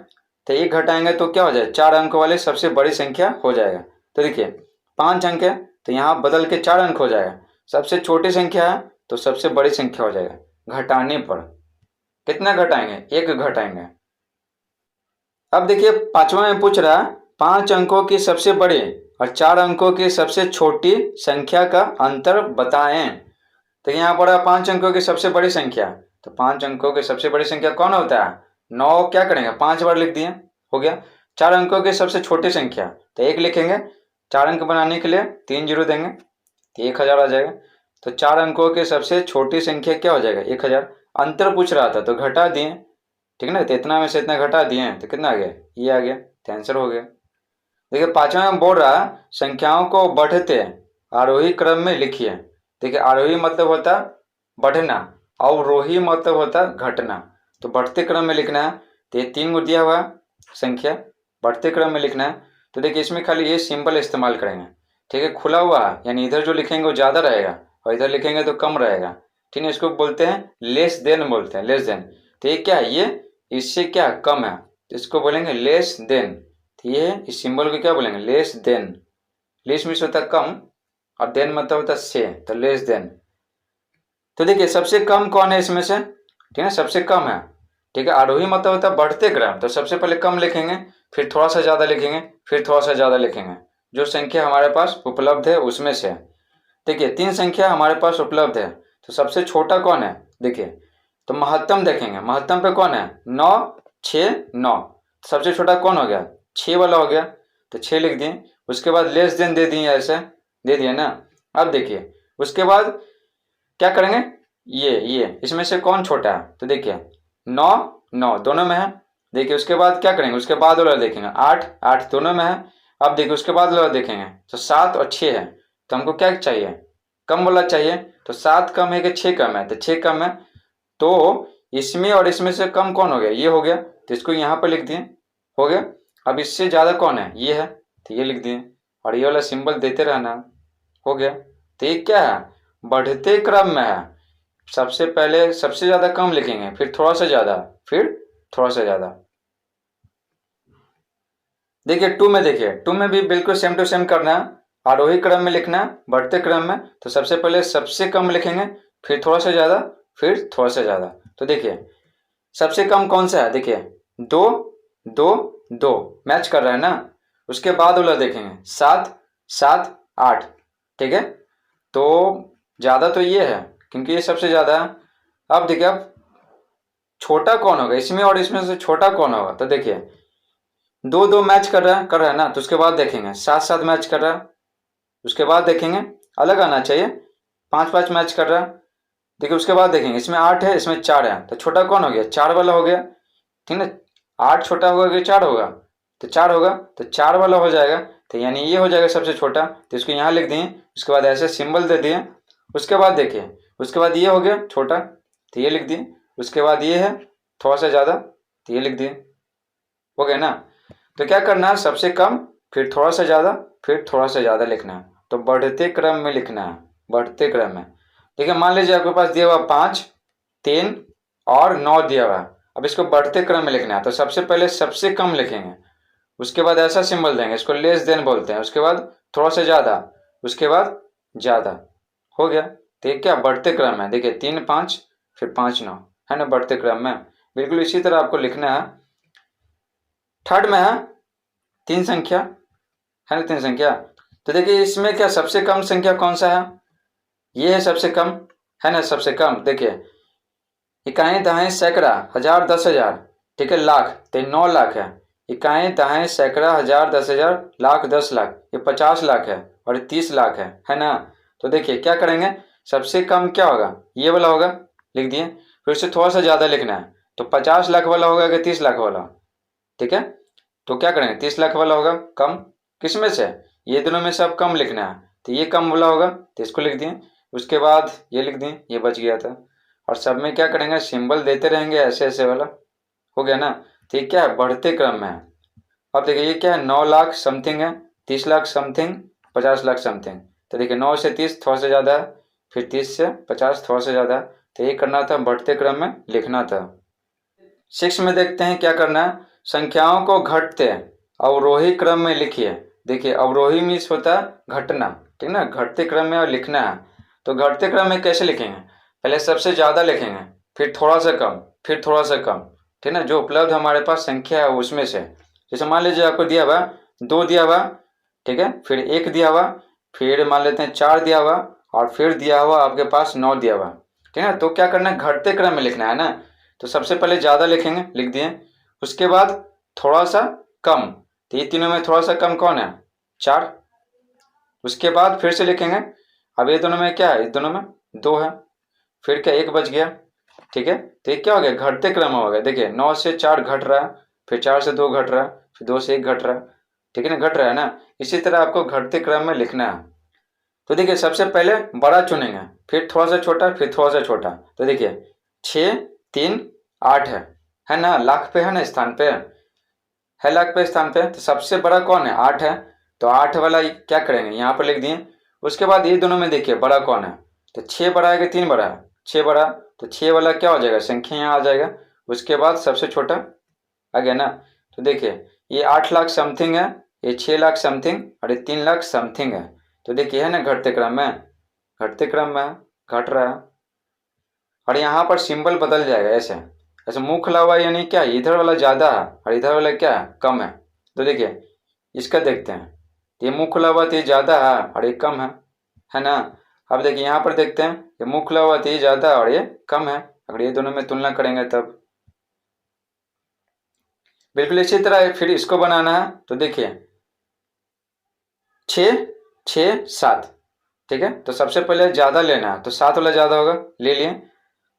तो 1 घटाएंगे तो क्या हो जाए 4 अंकों वाले सबसे बड़ी संख्या हो जाएगा। तो देखिए 5 अंक है तो यहाँ बदल के 4 अंक हो जाएगा, सबसे छोटी संख्या है तो सबसे बड़ी संख्या हो जाएगा, घटाने पर कितना घटाएंगे 1 घटाएंगे। अब देखिए 5वां में पूछ रहा है 5 अंकों की सबसे बड़ी और 4 अंकों की सबसे छोटी संख्या का अंतर बताएं, तो यहाँ पर 5 अंकों की सबसे बड़ी संख्या, तो 5 अंकों की सबसे बड़ी संख्या कौन होता है 9, क्या करेंगे 5 बार लिख दिए, हो गया। 4 अंकों की सबसे छोटी संख्या, तो 1 लिखेंगे, 4 अंक बनाने के लिए 3 जीरो देंगे, तो 1000 आ जाएगा। तो 4 अंकों की सबसे छोटी संख्या क्या हो जाएगा 1000, अंतर पूछ रहा था तो घटा दिए, ठीक ना, तो इतना में से इतना घटा दिए तो कितना आ गया ये आ गया, तो आंसर हो गया। देखिए 5वां में बोल रहा संख्याओं को बढ़ते आरोही क्रम में लिखिए। देखिए आरोही मतलब होता बढ़ना, अवरोही मतलब होता घटना, तो बढ़ते क्रम में लिखना है, तो ये 3 गो दिया हुआ संख्या बढ़ते क्रम में लिखना है। तो देखिए इसमें खाली ये सिंबल इस्तेमाल करेंगे, ठीक है, खुला हुआ यानी इधर जो लिखेंगे वो ज़्यादा रहेगा और इधर लिखेंगे तो कम रहेगा, ठीक है, इसको बोलते हैं लेस देन, बोलते हैं लेस देन। तो ये क्या है, ये इससे क्या कम है, तो इसको बोलेंगे लेस देन, तो ये इस सिंबल को क्या बोलेंगे लेस देन, लेस मीन्स होता है कम और देन मतलब होता है से, तो लेस देन। तो देखिए सबसे कम कौन है इसमें से, ठीक है, सबसे कम है, ठीक है, आरोही मतलब होता है बढ़ते क्रम, तो सबसे पहले कम लिखेंगे, फिर थोड़ा सा ज़्यादा लिखेंगे, फिर थोड़ा सा ज़्यादा लिखेंगे, जो संख्या हमारे पास उपलब्ध है उसमें से। देखिए 3 संख्या हमारे पास उपलब्ध है, तो सबसे छोटा कौन है, देखिए तो महत्तम देखेंगे, महत्तम पे कौन है 9 6 9, सबसे छोटा कौन हो गया 6 वाला हो गया, तो 6 लिख दिए। उसके बाद लेस देन दे दिए, ऐसे दे दिए ना। अब देखिए उसके बाद क्या करेंगे, ये इसमें से कौन छोटा है, तो देखिए 9 9 दोनों में है। देखिए उसके बाद क्या करेंगे, उसके बाद वाला देखेंगे 8 8 दोनों में है। अब देखिए उसके बाद वाला देखेंगे तो 7 और 6 है, तो हमको क्या चाहिए, कम वाला चाहिए। तो 7 कम है कि 6 कम है, तो 6 कम है, तो इसमें और इसमें से कम कौन हो गया, ये हो गया, तो इसको यहाँ पर लिख दिए, हो गया। अब इससे ज़्यादा कौन है, ये है, तो ये लिख दिए, और ये वाला सिंबल देते रहना, हो गया। तो ये क्या है, बढ़ते क्रम में है, सबसे पहले सबसे ज़्यादा कम लिखेंगे, फिर थोड़ा सा ज़्यादा, फिर थोड़ा सा ज़्यादा। देखिए 2 में, देखिए 2 में भी बिल्कुल सेम टू सेम करना है, आरोही क्रम में लिखना है, बढ़ते क्रम में। तो सबसे पहले सबसे कम लिखेंगे, फिर थोड़ा सा ज़्यादा, फिर थोड़ा सा ज़्यादा। तो देखिए सबसे कम कौन सा है, देखिए 2 2 2 मैच कर रहा है ना। उसके बाद वाला देखेंगे 7 7 8, ठीक है, तो ज़्यादा तो ये है क्योंकि ये सबसे ज़्यादा है। अब देखिए अब छोटा कौन होगा इसमें और इसमें से छोटा कौन होगा, तो देखिए 2 2 मैच कर रहा है ना, तो उसके बाद देखेंगे 7 7 मैच कर रहा है। उसके बाद देखेंगे अलग आना चाहिए, 5 5 मैच कर रहा है। देखिए उसके बाद देखेंगे इसमें 8 है, इसमें 4 है, तो छोटा कौन हो गया, 4 वाला हो गया, ठीक ना। 8 छोटा होगा कि 4 होगा, तो 4 होगा, तो 4 वाला हो जाएगा, तो यानी ये हो जाएगा सबसे छोटा, तो इसको यहाँ लिख दिए। उसके बाद ऐसे सिंबल दे दिए। उसके बाद देखिए उसके बाद ये हो गया छोटा, तो ये लिख दिए। उसके बाद ये है थोड़ा सा ज़्यादा, तो ये लिख दिए, हो गया ना। तो क्या करना है, सबसे कम, फिर थोड़ा सा ज़्यादा, फिर थोड़ा सा ज़्यादा लिखना है, तो बढ़ते क्रम में लिखना है, बढ़ते क्रम में। देखिए मान लीजिए आपके पास दिया हुआ 5 3 और 9 दिया हुआ है। अब इसको बढ़ते क्रम में लिखना है, तो सबसे पहले सबसे कम लिखेंगे, उसके बाद ऐसा सिंबल देंगे, इसको लेस देन बोलते हैं। उसके बाद थोड़ा सा ज़्यादा, उसके बाद ज़्यादा, हो गया। तो ये क्या बढ़ते क्रम है, देखिए 3 5 फिर 5 9, है ना, बढ़ते क्रम में। बिल्कुल इसी तरह आपको लिखना है। थर्ड में है 3 संख्या, है ना, 3 संख्या। तो देखिए इसमें क्या सबसे कम संख्या कौन सा है, ये है सबसे कम, है ना, सबसे कम। देखिए इकाई दहाई सैकड़ा हजार 10,000, ठीक है, लाख, तो 9 लाख है। इकाई दहाई सैकड़ा हजार 10,000 लाख 10 लाख, ये 50 लाख है, और 30 लाख है ना। तो देखिए क्या करेंगे, सबसे कम क्या होगा, ये वाला होगा, लिख दिए। फिर उससे थोड़ा सा ज़्यादा लिखना है, तो 50 लाख वाला होगा कि 30 लाख वाला, ठीक है। तो क्या करेंगे, 30 लाख वाला होगा कम, किस में से, ये दोनों में से अब कम लिखना है, तो ये कम वाला होगा, तो इसको लिख दिए। उसके बाद ये लिख दिए, ये बच गया था। और सब में क्या करेंगे, सिंबल देते रहेंगे ऐसे ऐसे वाला, हो गया ना। तो ये क्या है, बढ़ते क्रम में है। अब देखिए ये क्या है, 9 लाख समथिंग है, 30 लाख समथिंग, 50 लाख समथिंग। तो देखिए 9 से 30 थोड़ा सा ज़्यादा है, फिर 30 से 50 थोड़ा सा ज़्यादा है, तो ये करना था, बढ़ते क्रम में लिखना था। 6 में देखते हैं क्या करना है, संख्याओं को घटते अवरोही क्रम में लिखिए। देखिए अवरोही मीन्स होता है घटना, ठीक ना, घटते क्रम में और लिखना है। तो घटते क्रम में कैसे लिखेंगे, पहले सबसे ज़्यादा लिखेंगे, फिर थोड़ा सा कम, फिर थोड़ा सा कम, ठीक ना, जो उपलब्ध हमारे पास संख्या है उसमें से। जैसे मान लीजिए आपको दिया हुआ 2 दिया हुआ, ठीक है, फिर 1 दिया हुआ, फिर मान लेते हैं 4 दिया हुआ, और फिर दिया हुआ आपके पास 9 दिया हुआ, ठीक है। तो क्या करना है, घटते क्रम में लिखना है ना। तो सबसे पहले ज़्यादा लिखेंगे, लिख दिए। उसके बाद थोड़ा सा कम, तो ये तीनों में थोड़ा सा कम कौन है, 4। उसके बाद फिर से लिखेंगे, अब ये दोनों में क्या है, इस दोनों में 2 है, फिर क्या 1 बच गया, ठीक है। तो ये क्या हो गया, घटते क्रम हो गया। देखिए 9 से 4 घट रहा है, फिर 4 से 2 घट रहा है, फिर 2 से 1 घट रहा है, ठीक है ना, घट रहा है ना। इसी तरह आपको घटते क्रम में लिखना है। तो देखिए सबसे पहले बड़ा चुनेंगे, फिर थोड़ा सा छोटा, फिर थोड़ा सा छोटा। तो देखिए 6 3 8 है ना, लाख पे है ना, स्थान पे है, लाख पे स्थान पे। तो सबसे बड़ा कौन है, 8 है, तो 8 वाला क्या करेंगे, यहाँ पर लिख दिए। उसके बाद ये दोनों में देखिए बड़ा कौन है, तो 6 बड़ा है कि 3 बड़ा है, 6 बड़ा, तो 6 वाला क्या हो जाएगा, संख्या यहाँ आ जाएगा। उसके बाद सबसे छोटा आ गया ना। तो देखिए ये 8 लाख समथिंग है, ये 6 लाख समथिंग, और ये 3 लाख समथिंग है। तो देखिए है ना, घटते क्रम में, घटते क्रम में घट रहा है। और यहाँ पर सिंबल बदल जाएगा ऐसे, ऐसे मुंह खुला हुआ, यानी क्या, इधर वाला ज़्यादा है और इधर वाला क्या है, कम है। तो देखिए इसका देखते हैं, ये मुंह खुला हुआ, तो ये ज़्यादा है और ये कम है ना। अब देखिए यहाँ पर देखते हैं ये मुंह खुला हुआ तो ये ज़्यादा है और ये कम है, अगर ये दोनों में तुलना करेंगे तब। बिल्कुल इसी तरह फिर इसको बनाना है, तो देखिए 6 6 7, ठीक है। तो सबसे पहले ज़्यादा लेना है, तो 7 वाला ज़्यादा होगा, ले लिए।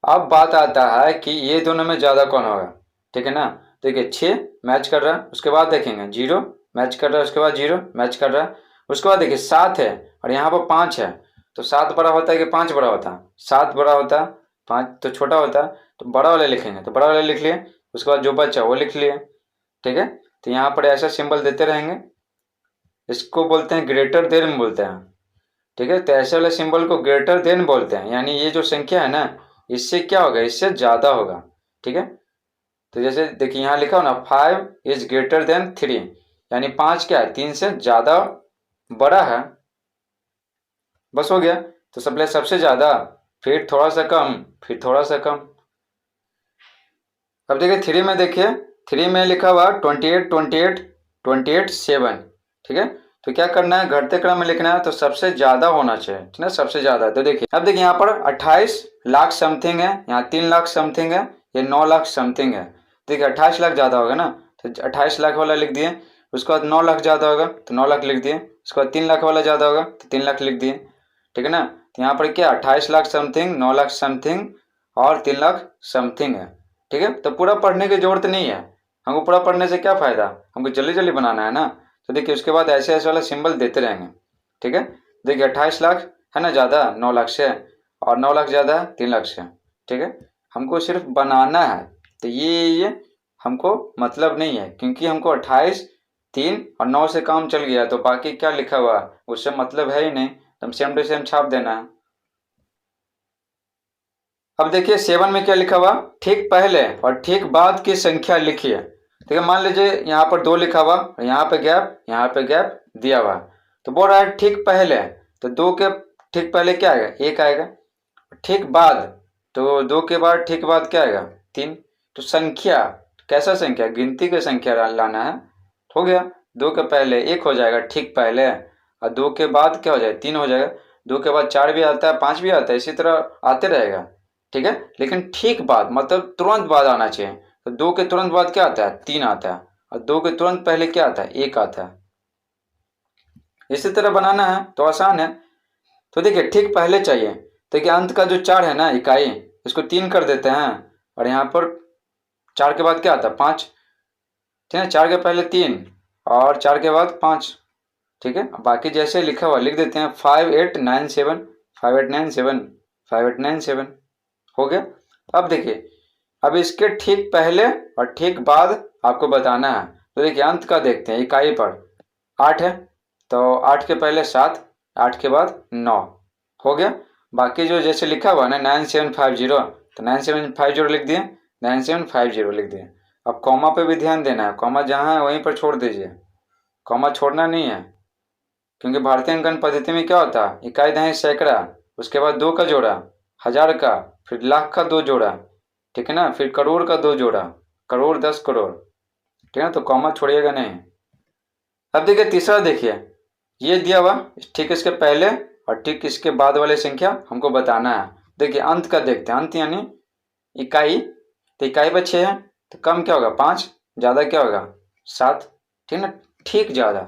अब बात आता है कि ये दोनों में ज़्यादा कौन होगा, ठीक है ना। देखिए 6 मैच कर रहा है, उसके बाद देखेंगे 0 मैच कर रहा है, उसके बाद 0 मैच कर रहा है, उसके बाद देखिए 7 है और यहाँ पर 5 है, तो 7 बड़ा होता है कि 5 बड़ा होता है? 7 बड़ा होता है, 5 तो छोटा होता है, तो बड़ा वाला लिखेंगे, तो बड़ा वाला लिख लिए, उसके बाद जो बचा वो लिख लिए, ठीक है। तो यहाँ पर ऐसा सिंबल देते रहेंगे, इसको बोलते हैं ग्रेटर देन बोलते हैं, ठीक है। तो ऐसे वाले सिंबल को ग्रेटर देन बोलते हैं, यानी ये जो संख्या है ना इससे क्या होगा, इससे ज़्यादा होगा, ठीक है। तो जैसे देखिए यहाँ लिखा हो ना 5 इज ग्रेटर देन 3, यानी 5 क्या है, 3 से ज़्यादा बड़ा है, बस हो गया। तो सबसे ज़्यादा, फिर थोड़ा सा कम, फिर थोड़ा सा कम। अब देखिए 3 में, देखिए 3 में लिखा हुआ 28 28 28 7, ठीक है। तो क्या करना है, घटते क्रम में लिखना है, तो सबसे ज़्यादा होना चाहिए, ठीक है, सबसे ज़्यादा। तो देखिए अब देखिए यहाँ पर 28 लाख समथिंग है, यहाँ 3 लाख समथिंग है, ये 9 लाख समथिंग है। देखिए 28 लाख ज़्यादा होगा ना, तो 28 लाख वाला लिख दिए, उसके बाद 9 लाख ज़्यादा होगा तो 9 लाख लिख दिए, उसके बाद 3 लाख वाला ज़्यादा होगा तो 3 लाख लिख दिए, ठीक है ना। तो यहाँ पर क्या 28 लाख समथिंग, 9 लाख समथिंग और 3 लाख समथिंग है, ठीक है। तो पूरा पढ़ने की जरूरत नहीं है, हमको पूरा पढ़ने से क्या फ़ायदा, हमको जल्दी जल्दी बनाना है ना। तो देखिए उसके बाद ऐसे ऐसे वाला सिंबल देते रहेंगे, ठीक है। देखिए 28 लाख है ना ज़्यादा 9 लाख से, और 9 लाख ज़्यादा 3 लाख से, ठीक है। हमको सिर्फ बनाना है, तो ये हमको मतलब नहीं है, क्योंकि हमको 28 3 और 9 से काम चल गया, तो बाकी क्या लिखा हुआ उससे मतलब है ही नहीं, तो हम सेम टू सेम छाप देना है। अब देखिए 7 में क्या लिखा हुआ, ठीक पहले और ठीक बाद की संख्या लिखिए, ठीक है। मान लीजिए यहाँ पर 2 लिखा हुआ और यहाँ पे गैप दिया हुआ, तो बोल रहा है ठीक पहले, तो 2 के ठीक पहले क्या आएगा, 1 आएगा। ठीक बाद, तो 2 के बाद ठीक बाद क्या आएगा, 3। तो संख्या, कैसा संख्या, गिनती की संख्या लाना है, हो गया। 2 के पहले 1 हो जाएगा ठीक पहले, और 2 के बाद क्या हो जाएगा, 3 हो जाएगा। 2 के बाद 4 भी आता है, 5 भी आता है, इसी तरह आते रहेगा, ठीक है। लेकिन ठीक बाद मतलब तुरंत बाद आना चाहिए, तो 2 के तुरंत बाद क्या आता है, 3 आता है, और 2 के तुरंत पहले क्या आता है, 1 आता है। इसी तरह बनाना है तो आसान है। तो देखिए ठीक पहले चाहिए, तो देखिए अंत का जो 4 है ना इकाई, इसको 3 कर देते हैं, और यहाँ पर 4 के बाद क्या आता है, 5, ठीक है। 4 के पहले 3 और 4 के बाद 5, ठीक है। बाकी जैसे लिखा हुआ लिख देते हैं, 5897 5897 5897, हो गया। अब देखिए अब इसके ठीक पहले और ठीक बाद आपको बताना है, तो देखिए अंत का देखते हैं, इकाई पर 8 है, तो 8 के पहले 7, 8 के बाद 9, हो गया। बाकी जो जैसे लिखा हुआ ना 9750, तो 9750 लिख दिए, 9750 लिख दिए। अब कॉमा पे भी ध्यान देना है, कॉमा जहाँ है वहीं पर छोड़ दीजिए, कॉमा छोड़ना नहीं है, क्योंकि भारतीय अंकन पद्धति में क्या होता है, इकाई दहाई सैकड़ा, उसके बाद 2 का जोड़ा, 1000 का, फिर लाख का 2 जोड़ा, ठीक है ना, फिर करोड़ का 2 जोड़ा, करोड़ 10 करोड़, ठीक है ना, तो कॉमा छोड़िएगा नहीं। अब देखिए तीसरा, देखिए ये दिया हुआ, ठीक इसके पहले और ठीक इसके बाद वाले संख्या हमको बताना है। देखिए अंत का देखते हैं, अंत यानी इकाई, तो इकाई पर 6 है, तो कम क्या होगा 5, ज़्यादा क्या होगा 7, ठीक है ना, ठीक ज़्यादा,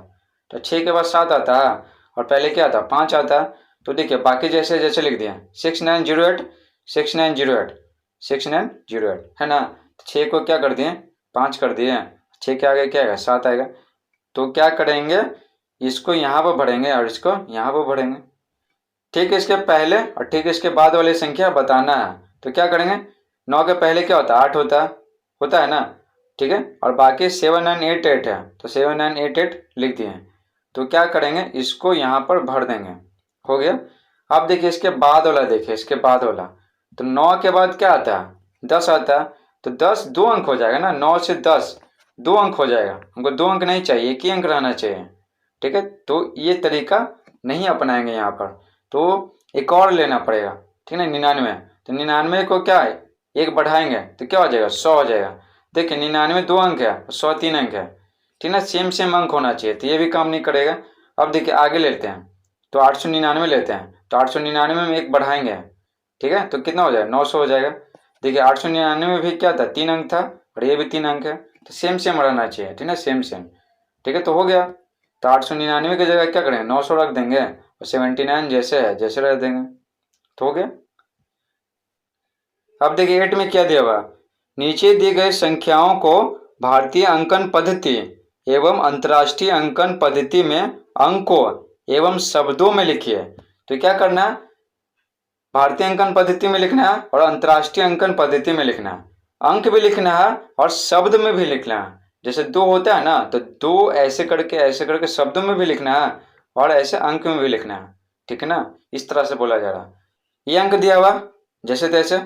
तो 6 के बाद 7 आता है और पहले क्या आता है 5 आता है। तो देखिए बाकी जैसे जैसे लिख दिए 6908 6908 6908, है ना। 6 को क्या कर दिए 5 कर दिए, 6 के आगे क्या आएगा 7 आएगा। तो क्या करेंगे, इसको यहाँ पर भरेंगे और इसको यहाँ पर भरेंगे, ठीक इसके पहले और ठीक इसके बाद वाली संख्या बताना है। तो क्या करेंगे, 9 के पहले क्या होता है 8 होता है ना, ठीक है। और बाकी 7988 है, तो 7988 लिख दिए। तो क्या करेंगे, इसको यहाँ पर भर देंगे, हो गया। अब देखिए इसके बाद वाला, देखिए इसके बाद वाला, तो 9 के बाद क्या आता है 10 आता है, तो 10 2 अंक हो जाएगा ना, 9 से 10 2 अंक हो जाएगा, हमको 2 अंक नहीं चाहिए, 1 ही अंक रहना चाहिए, ठीक है। तो ये तरीका नहीं अपनाएंगे यहाँ पर, तो एक और लेना पड़ेगा, ठीक है ना, 99, तो 99 को क्या है 1 बढ़ाएंगे तो क्या हो जाएगा 100 हो जाएगा। देखिए 99 2 अंक है, 100 3 अंक है, ठीक है ना, सेम सेम अंक होना चाहिए, तो ये भी काम नहीं करेगा। अब देखिए आगे लेते हैं, तो 899 लेते हैं, तो 899 में एक बढ़ाएंगे, ठीक है, तो कितना हो जाएगा, 900 हो जाएगा। देखिए 899 में भी क्या था, 3 अंक था और ये भी 3 अंक है, तो सेम सेम रहना चाहिए, ठीक है, सेम सेम, ठीक है, तो हो गया। तो 899 की जगह क्या करेंगे, 900 रख देंगे और 79 जैसे है जैसे रख देंगे, तो हो गया। अब देखिए 8 में क्या दिया हुआ, नीचे दी गई संख्याओं को भारतीय अंकन पद्धति एवं अंतर्राष्ट्रीय अंकन पद्धति में अंकों एवं शब्दों में लिखिए। तो क्या करना है, भारतीय अंकन पद्धति में लिखना है और अंतर्राष्ट्रीय अंकन पद्धति में लिखना है, अंक भी लिखना है और शब्द में भी लिखना है। जैसे 2 होता है ना, तो 2 ऐसे करके शब्दों में भी लिखना है और ऐसे अंक में भी लिखना है, ठीक है ना, इस तरह से बोला जा रहा है। ये अंक दिया हुआ जैसे तैसे।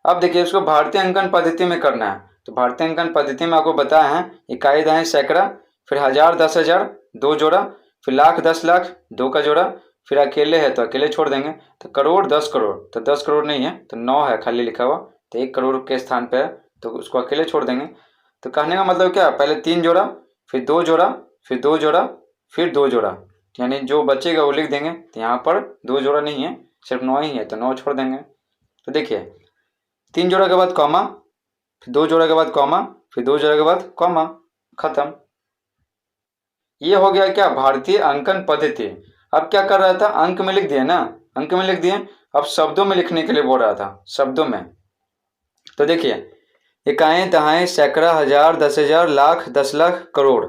अब देखिए उसको भारतीय अंकन पद्धति में करना है, तो भारतीय अंकन पद्धति में आपको बताया है, इकाई दहाई सैकड़ा, फिर 1000 10,000 2 जोड़ा, फिर लाख 10 लाख 2 का जोड़ा, फिर अकेले है तो अकेले छोड़ देंगे, तो करोड़ 10 करोड़, तो 10 करोड़ नहीं है तो 9 है खाली लिखा हुआ, तो 1 करोड़ के स्थान पे है तो उसको अकेले छोड़ देंगे। तो कहने का मतलब क्या, पहले 3 जोड़ा, फिर 2 जोड़ा, फिर 2 जोड़ा, फिर 2 जोड़ा, यानी जो बचेगा वो लिख देंगे। तो यहाँ पर 2 जोड़ा नहीं है, सिर्फ 9 ही है, तो 9 छोड़ देंगे। तो देखिए 3 जोड़ा के बाद कॉमा, फिर 2 जोड़ा के बाद कॉमा, फिर 2 जोड़ा के बाद कॉमा, खत्म। ये हो गया क्या, भारतीय अंकन पद्धति। अब क्या कर रहा था, अंक में लिख दिए ना, अंक में लिख दिए, अब शब्दों में लिखने के लिए बोल रहा था, शब्दों में। तो देखिए इकाई दहाई सैकड़ा 1000 10,000 लाख 10 लाख करोड़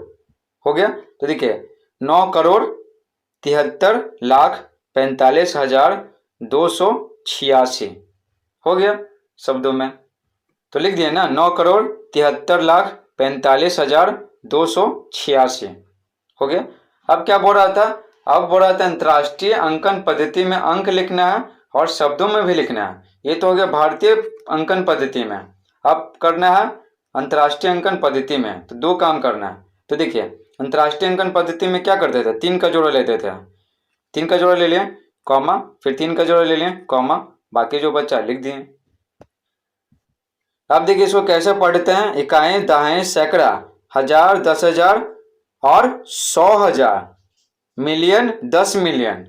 हो गया। तो देखिए 9 करोड़ 73 लाख 45,286 हो गया शब्दों में। तो लिख दिए ना, 9 करोड़ 73 लाख 45,286 हो गया। अब क्या बोल रहा था, अब बोल रहा था अंतर्राष्ट्रीय अंकन पद्धति में अंक लिखना है और शब्दों में भी लिखना है। ये तो हो गया भारतीय अंकन पद्धति में। अब करना है अंतर्राष्ट्रीय अंकन पद्धति में, तो 2 काम करना है। तो देखिए अंतर्राष्ट्रीय अंकन पद्धति में क्या करते थे, 3 का जोड़ा लेते थे, 3 का जोड़ा ले लिए कॉमा, फिर 3 का जोड़ा ले लिए कॉमा, बाकी जो बच्चा लिख दिए। अब देखिए इसको कैसे पढ़ते हैं, इकाई दहाई सैकड़ा 1000 10,000 और 100,000 मिलियन 10 मिलियन,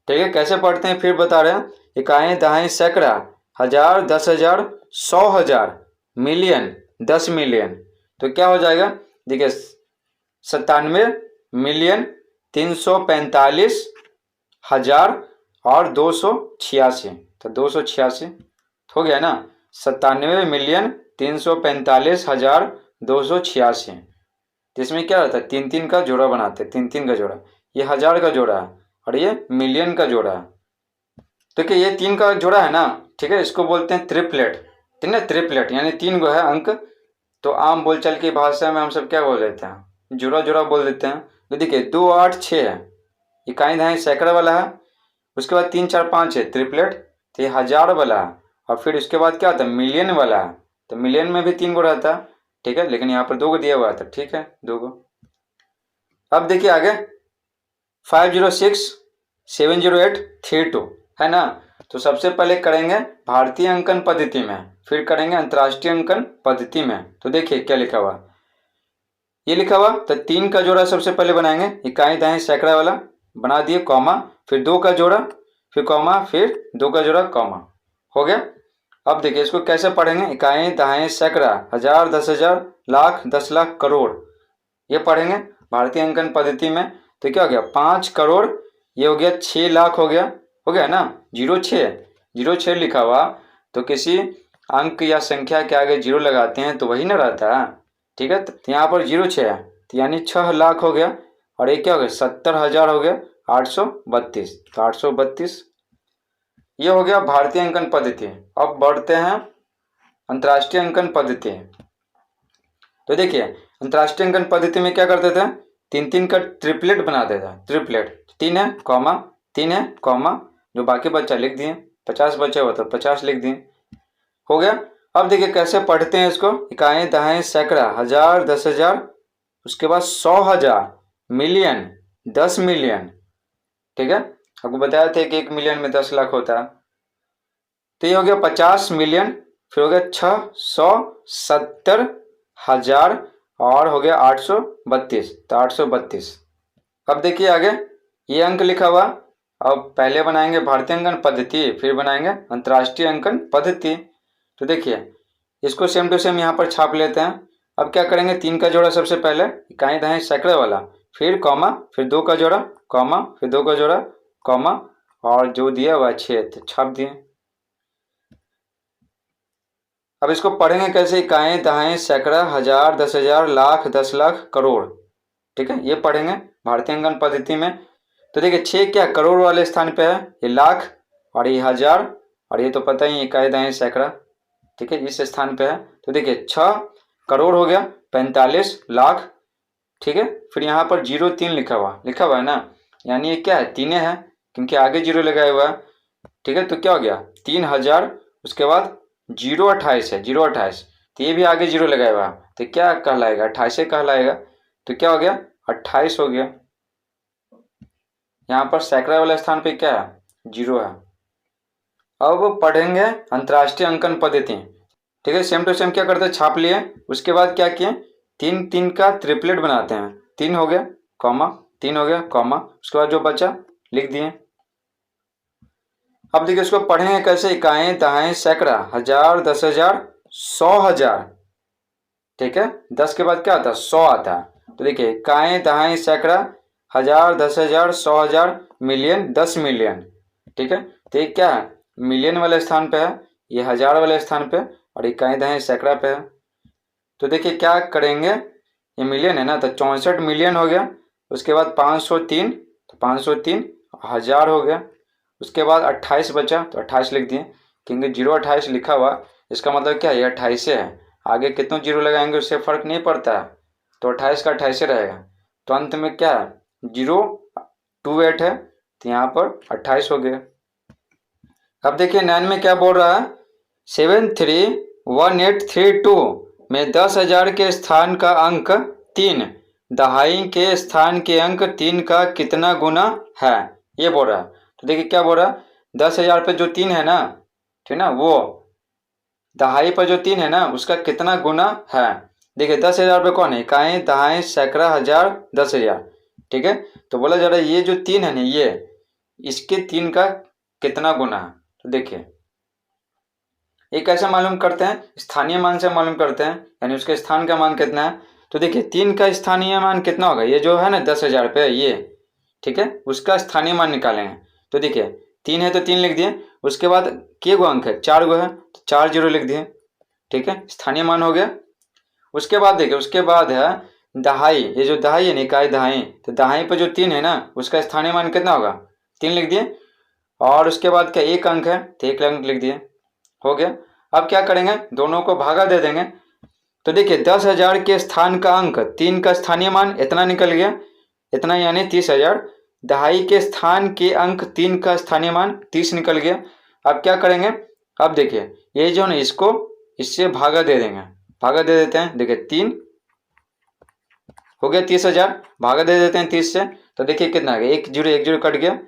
ठीक है, कैसे पढ़ते हैं फिर बता रहे हैं। इकाई दहाई सैकड़ा 1000 10,000 100,000 मिलियन 10 मिलियन, तो क्या हो जाएगा, देखिए 97 मिलियन 345,000 और 286, तो 286 हो गया ना, 97 मिलियन 345,286। तो इसमें क्या रहता है, 3 का जोड़ा बनाते हैं, 3 का जोड़ा, ये 1000 का जोड़ा है और ये मिलियन का जोड़ा है। तो क्या ये 3 का जोड़ा है ना, ठीक है, इसको बोलते हैं ट्रिपलेट, ठीक है, ट्रिपलेट यानी 3 गो है अंक। तो आम बोलचाल की भाषा में हम सब क्या बोल देते हैं, जोड़ा जोड़ा बोल देते हैं। तो देखिए 2 8 6 है, इकाई दहाई सैकड़ा वाला है, उसके बाद 3 4 5 है ट्रिपलेट, तो ये 1000 वाला है, और फिर उसके बाद क्या होता है मिलियन वाला है, तो मिलियन में भी 3 गो रहता है, ठीक है, लेकिन यहाँ पर 2 गो दिया हुआ था, ठीक है 2 गो। अब देखिए आगे 506-708-32 है ना। तो सबसे पहले करेंगे भारतीय अंकन पद्धति में, फिर करेंगे अंतर्राष्ट्रीय अंकन पद्धति में। तो देखिए क्या लिखा हुआ, ये लिखा हुआ, तो 3 का जोड़ा सबसे पहले बनाएंगे, इकाई दहाई सैकड़ा वाला बना दिए कॉमा, फिर 2 का जोड़ा, फिर कॉमा, फिर 2 का जोड़ा कॉमा, हो गया। अब देखिए इसको कैसे पढ़ेंगे, इकाई दहाई सैकड़ा 1000 10,000 लाख 10 लाख करोड़, ये पढ़ेंगे भारतीय अंकन पद्धति में। तो क्या हो गया 5 करोड़, ये हो गया 6 लाख, हो गया ना, 06 लिखा हुआ, तो किसी अंक या संख्या के आगे 0 लगाते हैं तो वही ना रहता है, ठीक है। तो यहाँ पर 06 है, तो यानी 6 लाख हो गया, और ये क्या हो गया 70,000 हो गया 832, तो 832 ये हो गया भारतीय अंकन पद्धति। अब बढ़ते हैं अंतर्राष्ट्रीय अंकन पद्धति। तो देखिए अंतर्राष्ट्रीय अंकन पद्धति में क्या करते थे, 3 का ट्रिपलेट बना देता, ट्रिपलेट 3 है कॉमा, 3 है कॉमा, जो बाकी बच्चा लिख दिए, 50 बचे हुआ तो 50 लिख दिए, हो गया। अब देखिए कैसे पढ़ते हैं इसको, इकाई दहाई सैकड़ा 1000 10,000, उसके बाद 100,000 मिलियन 10 मिलियन, ठीक है, आपको बताया था कि 1 मिलियन में 10 लाख होता है। तो ये हो गया 50 मिलियन, फिर हो गया 670,000 और हो गया 832, तो 832। अब देखिए आगे ये अंक लिखा हुआ, अब पहले बनाएंगे भारतीय अंकन पद्धति, फिर बनाएंगे अंतर्राष्ट्रीय अंकन पद्धति। तो देखिए इसको सेम टू सेम यहाँ पर छाप लेते हैं। अब क्या करेंगे, 3 का जोड़ा सबसे पहले इकाई दहाई सैकड़े वाला, फिर कॉमा, फिर 2 का जोड़ा कॉमा, फिर 2 का जोड़ा कॉमा, और जो दिया वह छेद छाप दिए। अब इसको पढ़ेंगे कैसे, इकाई दहाई सैकड़ा, हजार, 10,000, लाख, 10 लाख, करोड़। ठीक है, ये पढ़ेंगे भारतीय अंकन पद्धति में। तो देखिए 6 क्या करोड़ वाले स्थान पे है, ये लाख और ये हजार, और ये तो पता ही इकाई दहाई सैकड़ा। ठीक है, इस स्थान पे है। तो देखिए 6 करोड़ हो गया, 45 लाख। ठीक है, फिर यहाँ पर 03 लिखा हुआ है ना, यानी ये क्या है, 3 है, क्योंकि आगे 0 लगाया हुआ है। ठीक है, तो क्या हो गया 3000, उसके बाद 028 है, 028, तो ये भी आगे 0 लगाया हुआ है, तो क्या कहलाएगा, 28 कहलाएगा। तो क्या हो गया 28 हो गया। यहाँ पर सैकड़ा वाले स्थान पे क्या है, 0 है। अब पढ़ेंगे अंतर्राष्ट्रीय अंकन पद्धति। ठीक है, सेम टू सेम क्या करते हैं, छाप लिए, उसके बाद क्या किए, 3 का ट्रिपलेट बनाते हैं। 3 हो गया कॉमा, 3 हो गया कॉमा, उसके बाद जो बचा लिख दिए। अब देखिए इसको पढ़ेंगे कैसे, इकाई दहाई सैकड़ा, हजार, 10,000, 100,000। ठीक है, 10 के बाद क्या आता है, 100 आता है। तो देखिए इकाई दहाई सैकड़ा, हजार, 10,000, 100,000, मिलियन, 10 मिलियन। ठीक है, तो ये क्या है, मिलियन वाले स्थान पे है, ये हजार वाले स्थान पे, और इकाई दहाई सैकड़ा पे है। तो देखिए क्या करेंगे, ये मिलियन है ना, तो 64 मिलियन हो गया। उसके बाद 503, तो 503 हजार हो गया। उसके बाद 28 बचा, तो 28 लिख दिए, क्योंकि 028 लिखा हुआ, इसका मतलब क्या है, ये 28 है। आगे कितनों 0 लगाएंगे उससे फर्क नहीं पड़ता है, तो 28 का 28 रहेगा। तो अंत में क्या है, 028 है, तो यहाँ पर 28 हो गया। अब देखिए 9 में क्या बोल रहा है, 731832 में 10,000 के स्थान का अंक 3, दहाई के स्थान के अंक 3 का कितना गुना है, ये बोल रहा है। तो देखिए क्या बोल रहा है, 10,000 पे जो 3 है ना, ठीक ना, वो दहाई पर जो 3 है ना, उसका कितना गुना है। देखिए 10,000 पे कौन है, इकाई दहाई सैकड़ा, हजार, 10,000। ठीक है, तो बोला जा रहा है ये जो 3 है ना, ये इसके 3 का कितना गुना है। तो देखिए ये कैसे मालूम करते हैं, स्थानीय मान से मालूम करते हैं, यानी उसके स्थान का मान कितना है। तो देखिए 3 का स्थानीय मान कितना होगा, ये जो है ना 10,000 पे ये, ठीक है, उसका स्थानीय मान निकालेंगे। तो देखिए 3 है तो 3 लिख दिए, उसके बाद के गो अंक है, 4 गो है, तो 4 0 लिख दिए। ठीक है, स्थानीय मान हो गया। उसके बाद देखिए, उसके बाद है दहाई, ये जो दहाई है इकाई दहाई, तो दहाई पर जो 3 है ना, उसका स्थानीय मान कितना होगा, 3 लिख दिए। और उसके बाद क्या, 1 अंक है, तो 1 अंक लिख दिए, हो गया। अब क्या करेंगे, दोनों को भागा दे देंगे। तो देखिए 10,000 के स्थान का अंक 3 का स्थानीय मान इतना निकल गया, इतना यानी 30,000। दहाई के स्थान के अंक 3 का स्थानीय मान 30 निकल गया। अब क्या करेंगे, अब देखिए ये जो है इसको इससे भागा दे देंगे, भागा दे देते हैं। देखिए 3 हो गया 30,000, भागा दे देते हैं 30 से। तो देखिए कितना आ गया, 1 0 कट गया,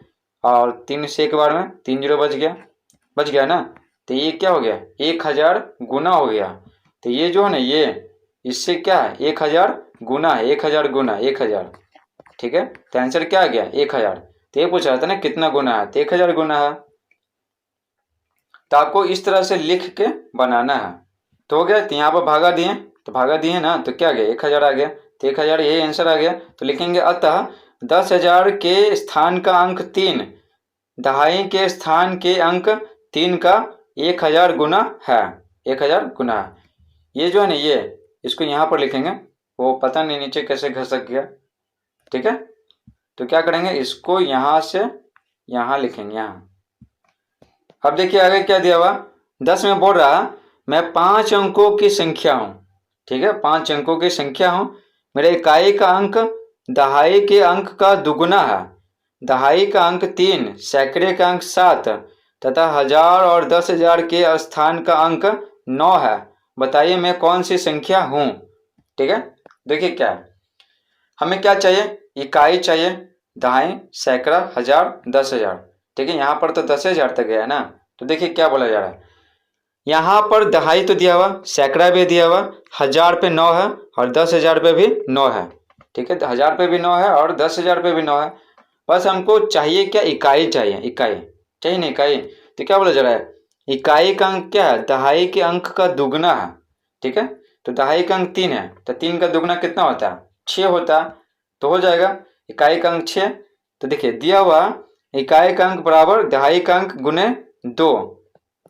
और 3 से एक बार में 3 0 बच गया ना। तो ये क्या हो गया, 1000 गुना हो गया। तो ये जो है ना, ये इससे क्या है, 1000 गुना है, 1000 गुना 1000। ठीक है, तो आंसर क्या आ गया, 1000। तो ये पूछ रहा था ना कितना गुना है, तो 1000 गुना है। तो आपको इस तरह से लिख के बनाना है। तो हो गया, तो यहाँ पर भागा दिए, तो भागा दिए ना, तो क्या आ गया, 1000 आ गया। तो 1000 यही आंसर आ गया। तो लिखेंगे अतः 10,000 के स्थान का अंक 3, दहाई के स्थान के अंक 3 का 1000 गुना है, 1000 गुना है। ये जो है ना, ये इसको यहाँ पर लिखेंगे, वो पता नहीं नीचे कैसे घसक गया। ठीक है, तो क्या करेंगे, इसको यहाँ से यहाँ लिखेंगे, यहाँ। अब देखिए आगे क्या दिया हुआ, 10 में बोल रहा मैं 5 अंकों की संख्या हूँ। ठीक है, 5 अंकों की संख्या हूँ, मेरे इकाई का अंक दहाई के अंक का दुगुना है, दहाई का अंक 3, सैकड़े का अंक 7 तथा 1000 और 10,000 के स्थान का अंक 9 है, बताइए मैं कौन सी संख्या हूँ। ठीक है, देखिए क्या है, हमें क्या चाहिए, इकाई चाहिए, दहाई, सैकड़ा, 1000, 10,000। ठीक है, यहाँ पर तो 10,000 तक गया ना। तो देखिए क्या बोला जा रहा है, यहाँ पर दहाई तो दिया हुआ, सैकड़ा भी दिया हुआ, 1000 पे 9 है और 10,000 पे भी 9 है। ठीक है, तो 1000 पे भी 9 है और 10,000 पे भी 9 है। बस हमको चाहिए क्या, इकाई चाहिए, इकाई चाहिए ना, इकाई। तो क्या बोला जा रहा है, इकाई का अंक क्या है, दहाई के अंक का दुगना है। ठीक है, तो दहाई का अंक 3 है, तो 3 का दुगना कितना होता है, 6 होता है। तो हो जाएगा इकाई का अंक 6। तो देखिए दिया हुआ इकाई का अंक बराबर दहाई का अंक गुने 2।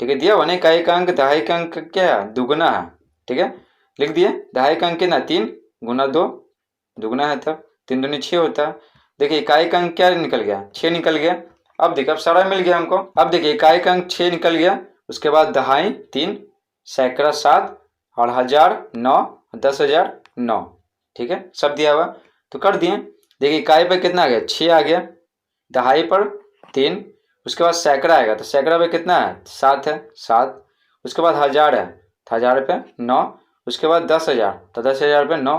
ठीक है, दिया हुआ ना इकाई का अंक दहाई का अंक क्या है, दुगना है। ठीक है, लिख दिए दहाई का अंक कितना, 3 गुना 2, दुगना है, तब 3 दूनी 6 होता है। देखिए इकाई का अंक क्या निकल गया, 6 निकल गया। अब देखिए अब सारा मिल गया हमको। अब देखिए इकाई का अंक 6 निकल गया, उसके बाद दहाई 3, सैकड़ा 7 और हजार 9, 10,000 9। ठीक है, सब दिया हुआ तो कर दिए। देखिए इकाई पर कितना आ गया, 6 आ गया, दहाई पर 3, उसके बाद सैकड़ा आएगा तो सैकड़ा पे कितना है, 7 है, 7। उसके बाद हजार है तो हजार पे 9, उसके बाद 10,000 तो 10,000 पे 9।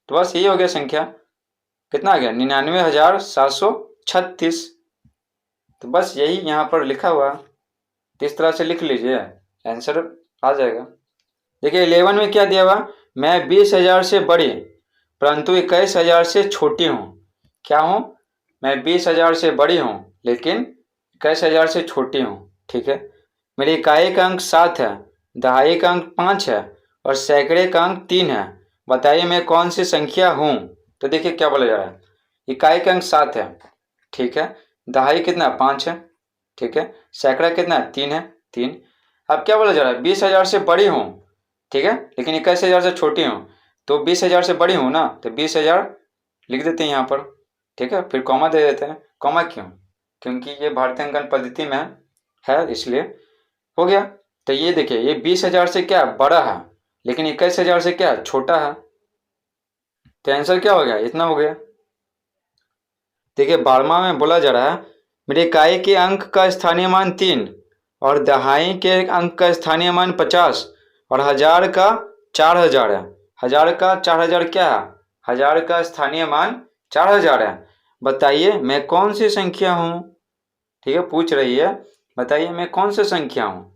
तो बस यही हो गया संख्या, कितना आ गया, 99,736। तो बस यही यहाँ पर लिखा हुआ, तो इस तरह से लिख लीजिए, आंसर आ जाएगा। देखिए 11 में क्या दिया हुआ, मैं 20,000 से बड़ी परंतु 21,000 से छोटी हूँ। क्या हूँ, मैं 20,000 से बड़ी हूँ लेकिन 21,000 से छोटी हूँ। ठीक है, मेरी इकाई का अंक 7 है, दहाई का अंक 5 है और सैकड़े का अंक 3 है, बताइए मैं कौन सी संख्या हूँ। तो देखिए क्या बोला जा रहा है, इकाई का अंक 7 है, ठीक है, दहाई कितना 5 है, ठीक है, सैकड़ा कितना 3 है, 3। अब क्या बोला जा रहा है, 20,000 से बड़ी हूँ, ठीक है, लेकिन 21,000 से छोटी हूँ। तो 20,000 से बड़ी हूँ ना, तो 20,000 लिख देते हैं यहाँ पर। ठीक है, फिर कॉमा दे देते हैं। कॉमा क्यों, क्योंकि ये भारतीय अंकन पद्धति में है इसलिए। हो गया, तो ये देखिए ये 20,000 से क्या बड़ा है लेकिन 21,000 से क्या छोटा है, तो आंसर क्या हो गया, इतना हो गया। देखिए 12वां में बोला जा रहा है, मेरे इकाई के अंक का स्थानीय मान 3 और दहाई के अंक का स्थानीय मान 50 और हजार का 4,000 है। हजार का 4,000 क्या है, हजार का स्थानीय मान 4,000 है, बताइए मैं कौन सी संख्या हूँ। ठीक है, पूछ रही है बताइए मैं कौन सी संख्या हूँ।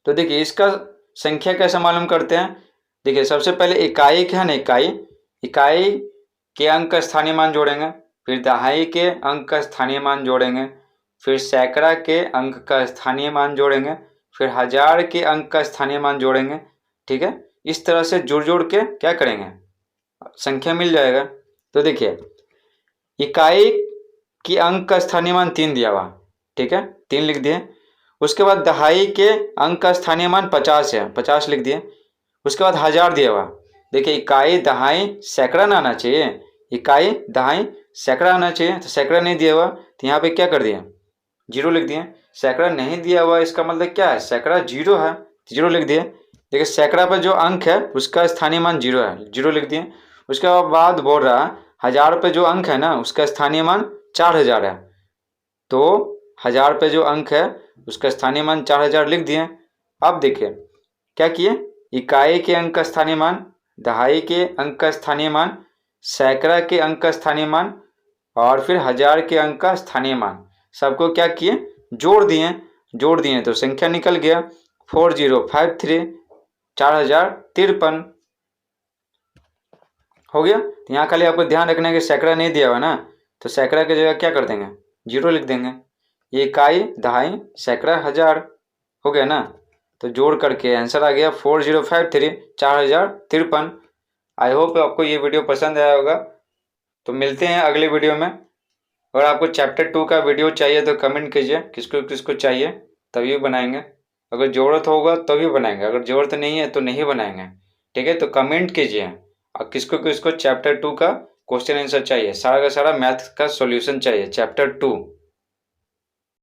तो देखिए इसका संख्या कैसे मालूम करते हैं, देखिए सबसे पहले इकाई क्या है ना, इकाई, इकाई के अंक का स्थानीय मान जोड़ेंगे, फिर दहाई के अंक का स्थानीय मान जोड़ेंगे, फिर सैकड़ा के अंक का स्थानीय मान जोड़ेंगे, फिर हजार के अंक का स्थानीय मान जोड़ेंगे। ठीक है, इस तरह से जुड़ जुड़ के क्या करेंगे, संख्या मिल जाएगा। तो देखिए इकाई की अंक का स्थानीय मान 3 दिया हुआ, ठीक है, 3 लिख दिए। उसके बाद दहाई के अंक का स्थानीय मान 50 है, 50 लिख दिए। उसके बाद हजार दिया हुआ, देखिए इकाई दहाई सैकड़ा ना आना चाहिए, इकाई दहाई सैकड़ा आना चाहिए, तो सैकड़ा नहीं दिया हुआ तो यहाँ पे क्या कर दिए, 0 लिख दिए। सैकड़ा नहीं दिया हुआ इसका मतलब क्या है, सैकड़ा 0 है, 0 लिख दिए। देखिए सैकड़ा पर जो अंक है उसका स्थानीय मान 0 है, 0 लिख दिए। उसके बाद बोल रहा है हजार पे जो अंक है ना उसका स्थानीय मान 4,000 है, तो हजार पे जो अंक है उसका स्थानीय मान 4,000 लिख दिए। अब देखिए क्या किए, इकाई के अंक का स्थानीय मान, दहाई के अंक का स्थानीय मान, सैकड़ा के अंक का स्थानीय मान और फिर हजार के अंक का स्थानीय मान, सबको क्या किए, जोड़ दिए। जोड़ दिए तो संख्या निकल गया 4053, 4,053 हो गया। तो यहाँ खाली आपको ध्यान रखना है कि सैकड़ा नहीं दिया हुआ ना, तो सैकड़ा की जगह क्या कर देंगे, 0 लिख देंगे। ये इकाई दहाई सैकड़ा हजार हो गया ना, तो जोड़ करके आंसर आ गया 4053, 4,053। आई होप आपको ये वीडियो पसंद आया होगा। तो मिलते हैं अगले वीडियो में। अगर आपको चैप्टर 2 का वीडियो चाहिए तो कमेंट कीजिए किसको किसको चाहिए, तभी बनाएंगे। अगर ज़रूरत होगा तभी बनाएंगे, अगर ज़रूरत नहीं है तो नहीं बनाएंगे। ठीक है, तो कमेंट कीजिए और किसको किसको चैप्टर 2 का क्वेश्चन आंसर चाहिए, सारा का सारा मैथ का सॉल्यूशन चाहिए चैप्टर 2।